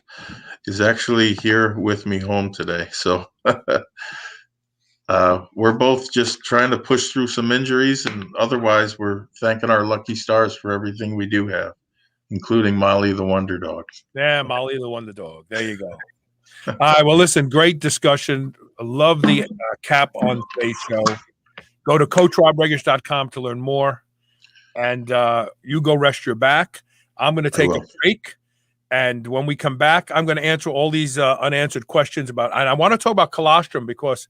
is actually here with me home today. So we're both just trying to push through some injuries, and otherwise we're thanking our lucky stars for everything we do have, including Molly the Wonder Dog. Yeah, Molly the Wonder Dog. There you go. All right. Well, listen, great discussion. I love the cap on today's show. Go to CoachRobRegish.com to learn more. And you go rest your back. I'm going to take a break. And when we come back, I'm going to answer all these unanswered questions about, and I want to talk about colostrum because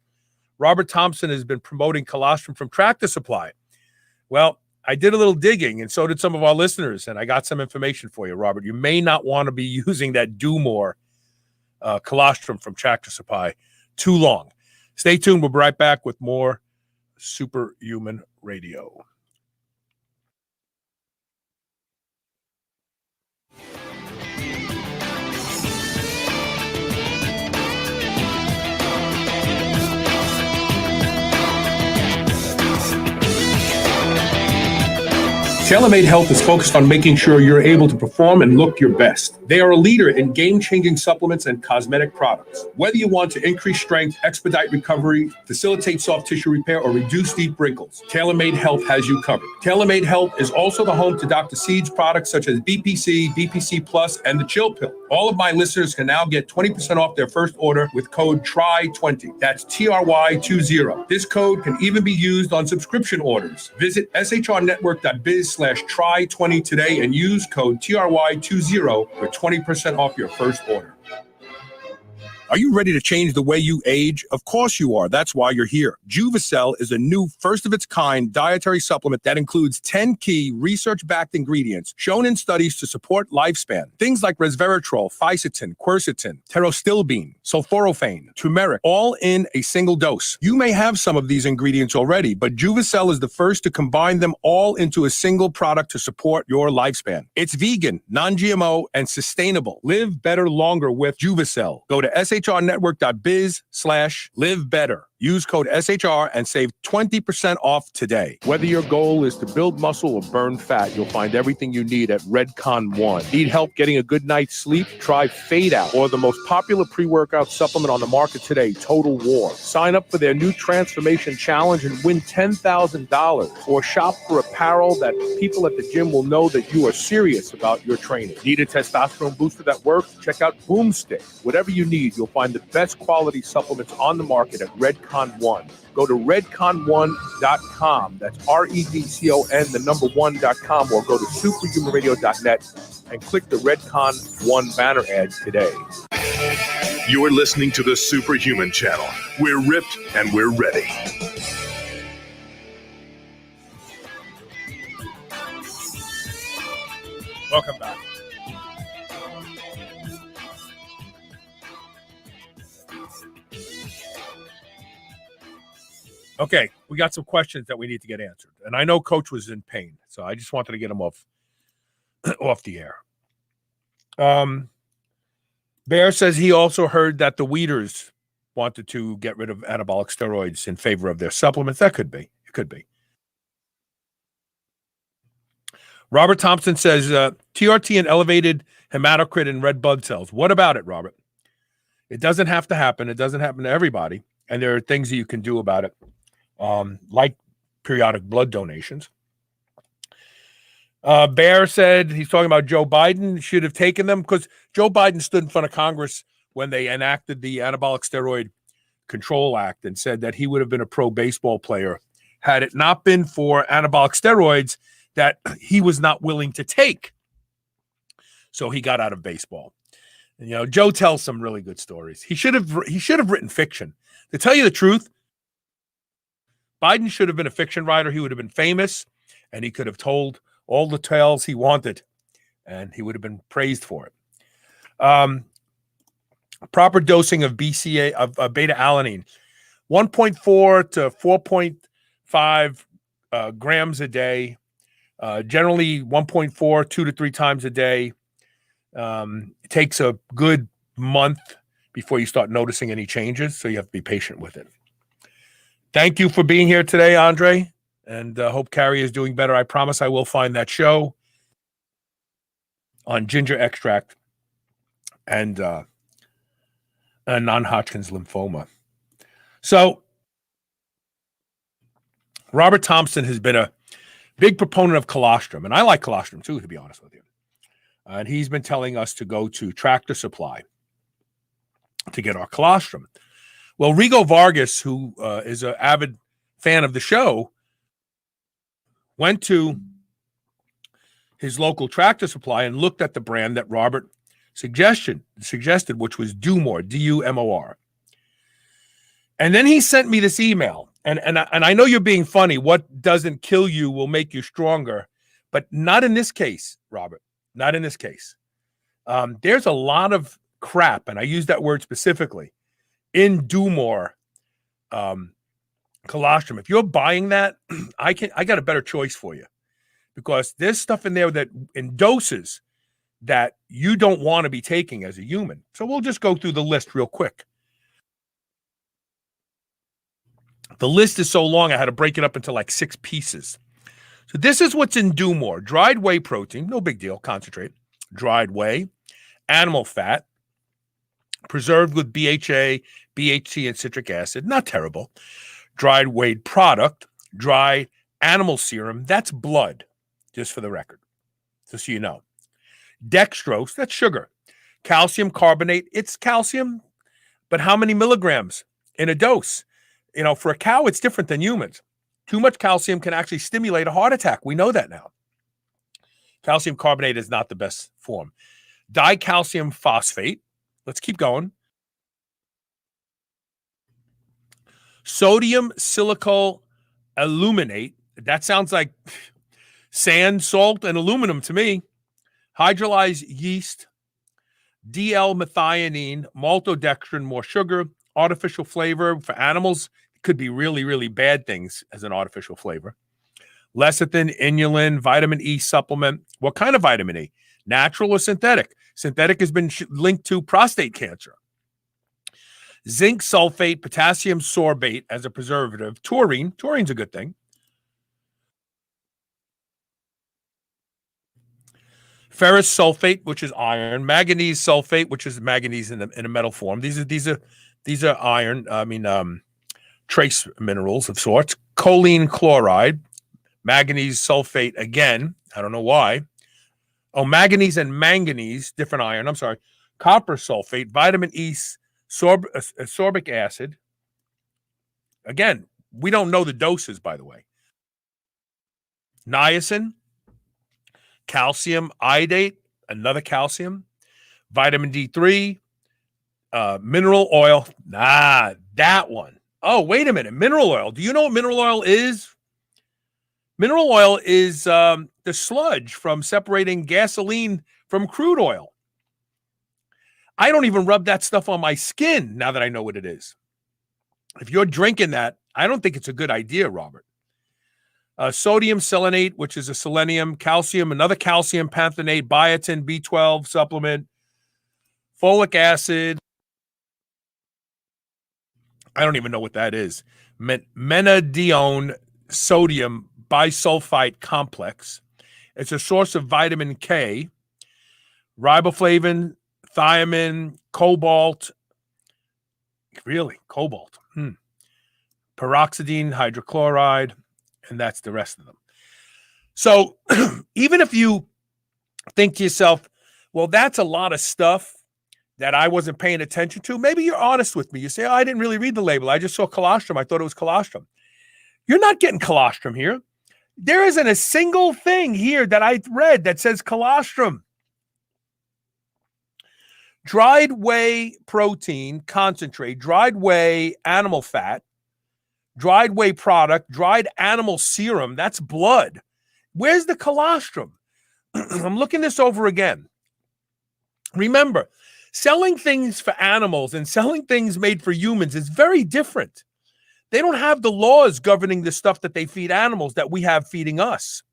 Robert Thompson has been promoting colostrum from Tractor Supply. Well, I did a little digging, and so did some of our listeners, and I got some information for you, Robert. You may not want to be using that Do More colostrum from Tractor Supply too long. Stay tuned. We'll be right back with more Superhuman Radio. TaylorMade Health is focused on making sure you're able to perform and look your best. They are a leader in game-changing supplements and cosmetic products. Whether you want to increase strength, expedite recovery, facilitate soft tissue repair, or reduce deep wrinkles, TaylorMade Health has you covered. TaylorMade Health is also the home to Dr. Seed's products such as BPC, BPC Plus, and the Chill Pill. All of my listeners can now get 20% off their first order with code TRY20. That's TRY20. This code can even be used on subscription orders. Visit shrnetwork.biz/try20 today and use code TRY20 for 20% off your first order. Are you ready to change the way you age? Of course you are. That's why you're here. Juvicel is a new first-of-its-kind dietary supplement that includes 10 key research-backed ingredients shown in studies to support lifespan. Things like resveratrol, fisetin, quercetin, pterostilbene, sulforaphane, turmeric, all in a single dose. You may have some of these ingredients already, but Juvicel is the first to combine them all into a single product to support your lifespan. It's vegan, non-GMO, and sustainable. Live better longer with Juvicel. Go to shrnetwork.biz/live better. Use code SHR and save 20% off today. Whether your goal is to build muscle or burn fat, you'll find everything you need at Redcon One. Need help getting a good night's sleep? Try Fade Out, or the most popular pre-workout supplement on the market today, Total War. Sign up for their new Transformation Challenge and win $10,000. Or shop for apparel that people at the gym will know that you are serious about your training. Need a testosterone booster that works? Check out Boomstick. Whatever you need, you'll find the best quality supplements on the market at Redcon One. Go to redcon1.com. That's REDCON1.com, or go to superhumanradio.net and click the Redcon One banner ad today. You're listening to the Superhuman Channel. We're ripped and we're ready. Welcome back. Okay, we got some questions that we need to get answered. And I know Coach was in pain, so I just wanted to get him off the air. Bear says he also heard that the Weeders wanted to get rid of anabolic steroids in favor of their supplements. That could be. It could be. Robert Thompson says TRT and elevated hematocrit in red blood cells. What about it, Robert? It doesn't have to happen. It doesn't happen to everybody. And there are things that you can do about it, like periodic blood donations. Bear said he's talking about Joe Biden should have taken them because Joe Biden stood in front of Congress when they enacted the Anabolic Steroid Control Act and said that he would have been a pro baseball player had it not been for anabolic steroids that he was not willing to take. So he got out of baseball. And, you know, Joe tells some really good stories. He should have written fiction. To tell you the truth, Biden should have been a fiction writer. He would have been famous, and he could have told all the tales he wanted, and he would have been praised for it. Proper dosing of BCA of beta alanine, 1.4 to 4.5 grams a day. Generally 1.4, 2 to 3 times a day. It takes a good month before you start noticing any changes, so you have to be patient with it. Thank you for being here today, Andre, and hope Carrie is doing better. I promise I will find that show on ginger extract and non-Hodgkin's lymphoma. So Robert Thompson has been a big proponent of colostrum, and I like colostrum too, to be honest with you. And he's been telling us to go to Tractor Supply to get our colostrum. Well, Rigo Vargas, who is an avid fan of the show, went to his local Tractor Supply and looked at the brand that Robert suggested, which was Dumor, D-U-M-O-R. And then he sent me this email. And I know you're being funny. What doesn't kill you will make you stronger. But not in this case, Robert. Not in this case. There's a lot of crap, and I use that word specifically, in Dumor colostrum. If you're buying that, I got a better choice for you, because there's stuff in there that in doses that you don't want to be taking as a human. So we'll just go through the list real quick. The list is so long, I had to break it up into like 6 pieces. So this is what's in Dumor. Dried whey protein, no big deal, concentrate. Dried whey, animal fat, preserved with BHA, BHC, and citric acid. Not terrible. Dried whey product, dry animal serum. That's blood, just for the record, just so you know. Dextrose, that's sugar. Calcium carbonate, it's calcium, but how many milligrams in a dose? You know, for a cow, it's different than humans. Too much calcium can actually stimulate a heart attack. We know that now. Calcium carbonate is not the best form. Dicalcium phosphate. Let's keep going. Sodium silicol aluminate. That sounds like sand, salt, and aluminum to me. Hydrolyzed yeast. DL-methionine, maltodextrin, more sugar, artificial flavor for animals. It could be really, really bad things as an artificial flavor. Lecithin, inulin, vitamin E supplement. What kind of vitamin E? Natural or synthetic? Synthetic has been linked to prostate cancer. Zinc sulfate, potassium sorbate as a preservative. Taurine. Taurine's a good thing. Ferrous sulfate, which is iron. Manganese sulfate, which is manganese in a metal form. These are iron. Trace minerals of sorts. Choline chloride, manganese sulfate again. I don't know why. Oh, manganese and manganese, different iron. I'm sorry. Copper sulfate, vitamin E, sorbic acid. Again, we don't know the doses, by the way. Niacin, calcium iodate, another calcium, vitamin D3, mineral oil. That one. Oh, wait a minute. Mineral oil. Do you know what mineral oil is? Mineral oil is the sludge from separating gasoline from crude oil. I don't even rub that stuff on my skin now that I know what it is. If you're drinking that, I don't think it's a good idea, Robert. Sodium selenate, which is a selenium, calcium, another calcium panthenate, biotin, B12 supplement, folic acid. I don't even know what that is. Menadione sodium bisulfite complex, It's a source of vitamin K, riboflavin, thiamine, cobalt. Really? Cobalt. Peroxidine, hydrochloride, and that's the rest of them. So even if you think to yourself, well, that's a lot of stuff that I wasn't paying attention to, maybe you're honest with me. You say, oh, I didn't really read the label. I just saw colostrum. I thought it was colostrum. You're not getting colostrum here. There isn't a single thing here that I read that says colostrum. Dried whey protein concentrate, dried whey animal fat, dried whey product, dried animal serum, that's blood. Where's the colostrum? I'm looking this over again. Remember, selling things for animals and selling things made for humans is very different. They don't have the laws governing the stuff that they feed animals that we have feeding us.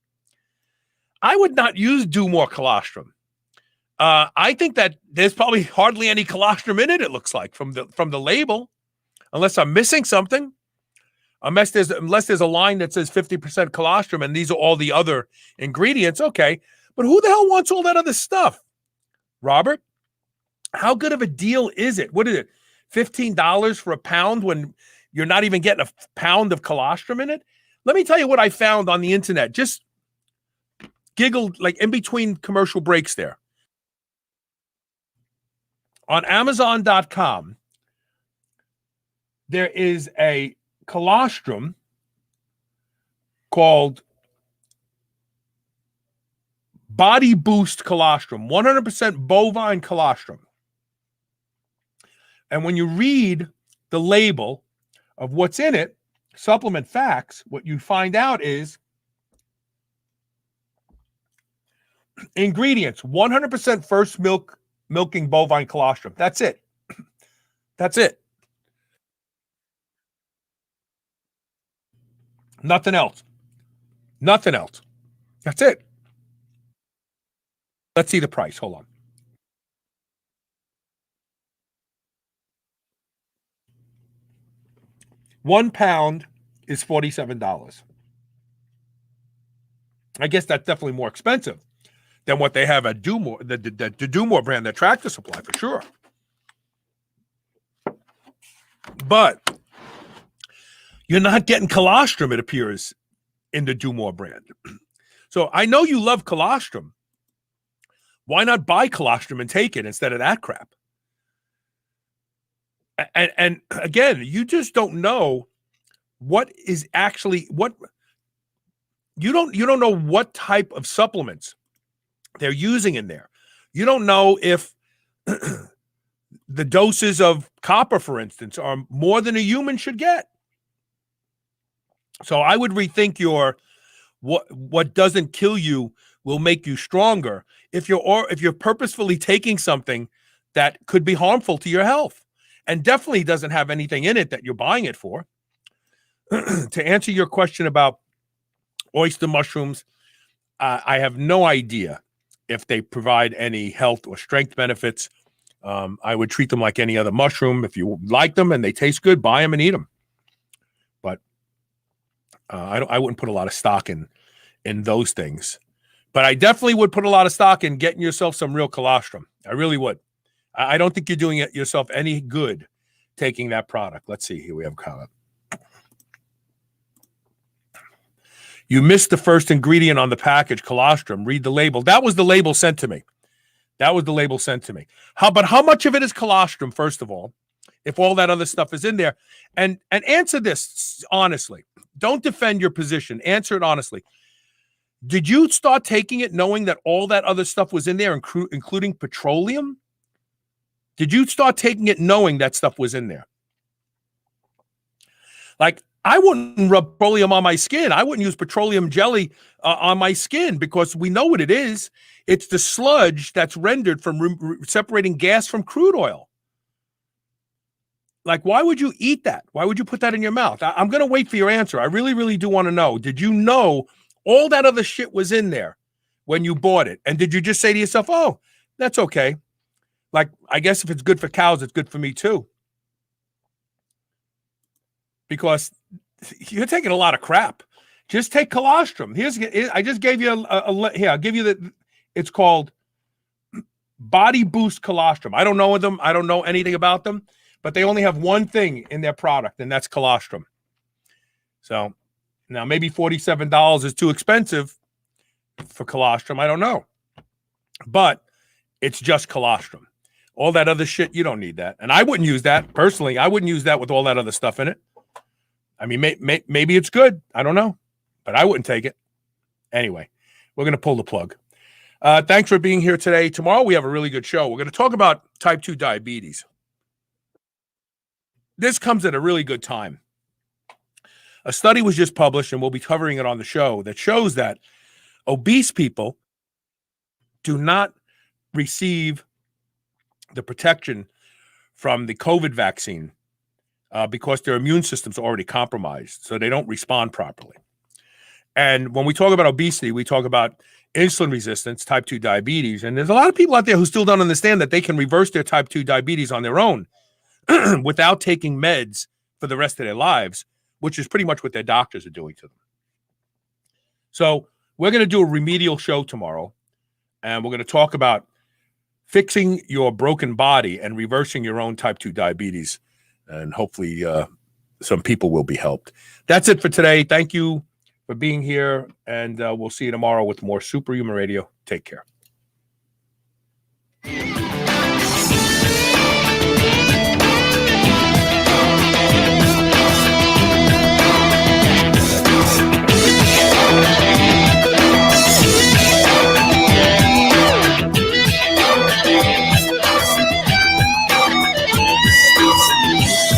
I would not use Do More colostrum. I think that there's probably hardly any colostrum in it, it looks like, from the label, unless I'm missing something. Unless there's a line that says 50% colostrum and these are all the other ingredients, okay. But who the hell wants all that other stuff? Robert, how good of a deal is it? What is it, $15 for a pound when you're not even getting a pound of colostrum in it? Let me tell you what I found on the internet. Just giggled like in between commercial breaks there. On Amazon.com, there is a colostrum called Body Boost Colostrum, 100% bovine colostrum. And when you read the label of what's in it, supplement facts, what you find out is ingredients, 100% first milking bovine colostrum. That's it. That's it. Nothing else. Nothing else. That's it. Let's see the price. Hold on. £1 is $47. I guess that's definitely more expensive than what they have at Do More, the Do More brand, the Tractor Supply, for sure. But you're not getting colostrum, it appears, in the Do More brand. So I know you love colostrum. Why not buy colostrum and take it instead of that crap? And again, you just don't know what is actually what you don't know what type of supplements they're using in there. You don't know if the doses of copper, for instance, are more than a human should get. So I would rethink your what doesn't kill you will make you stronger if you're purposefully taking something that could be harmful to your health and definitely doesn't have anything in it that you're buying it for. To answer your question about oyster mushrooms, I have no idea if they provide any health or strength benefits. I would treat them like any other mushroom. If you like them and they taste good, buy them and eat them. But I wouldn't put a lot of stock in those things. But I definitely would put a lot of stock in getting yourself some real colostrum. I really would. I don't think you're doing it yourself any good taking that product. Let's see. Here we have a comment. You missed the first ingredient on the package, colostrum. Read the label. That was the label sent to me. But how much of it is colostrum, first of all, if all that other stuff is in there? And answer this honestly. Don't defend your position. Answer it honestly. Did you start taking it knowing that all that other stuff was in there, including petroleum? Did you start taking it knowing that stuff was in there? Like, I wouldn't rub petroleum on my skin. I wouldn't use petroleum jelly on my skin because we know what it is. It's the sludge that's rendered from separating gas from crude oil. Like, why would you eat that? Why would you put that in your mouth? I'm going to wait for your answer. I really, really do want to know. Did you know all that other shit was in there when you bought it? And did you just say to yourself, oh, that's okay. Like, I guess if it's good for cows, it's good for me too. Because you're taking a lot of crap. Just take colostrum. I just gave you here. I'll give you it's called Body Boost Colostrum. I don't know them. I don't know anything about them, but they only have one thing in their product, and that's colostrum. So now maybe $47 is too expensive for colostrum. I don't know, but it's just colostrum. All that other shit, you don't need that. And I wouldn't use that personally. I wouldn't use that with all that other stuff in it. I mean, maybe it's good. I don't know, but I wouldn't take it. Anyway, we're going to pull the plug. Thanks for being here today. Tomorrow we have a really good show. We're going to talk about type 2 diabetes. This comes at a really good time. A study was just published, and we'll be covering it on the show, that shows that obese people do not receive the protection from the COVID vaccine because their immune system's already compromised, so they don't respond properly. And when we talk about obesity, we talk about insulin resistance, type 2 diabetes, and there's a lot of people out there who still don't understand that they can reverse their type 2 diabetes on their own without taking meds for the rest of their lives, which is pretty much what their doctors are doing to them. So we're going to do a remedial show tomorrow, and we're going to talk about fixing your broken body and reversing your own type 2 diabetes, and hopefully some people will be helped. That's it for today. Thank you for being here, and we'll see you tomorrow with more Superhuman Radio. Take care.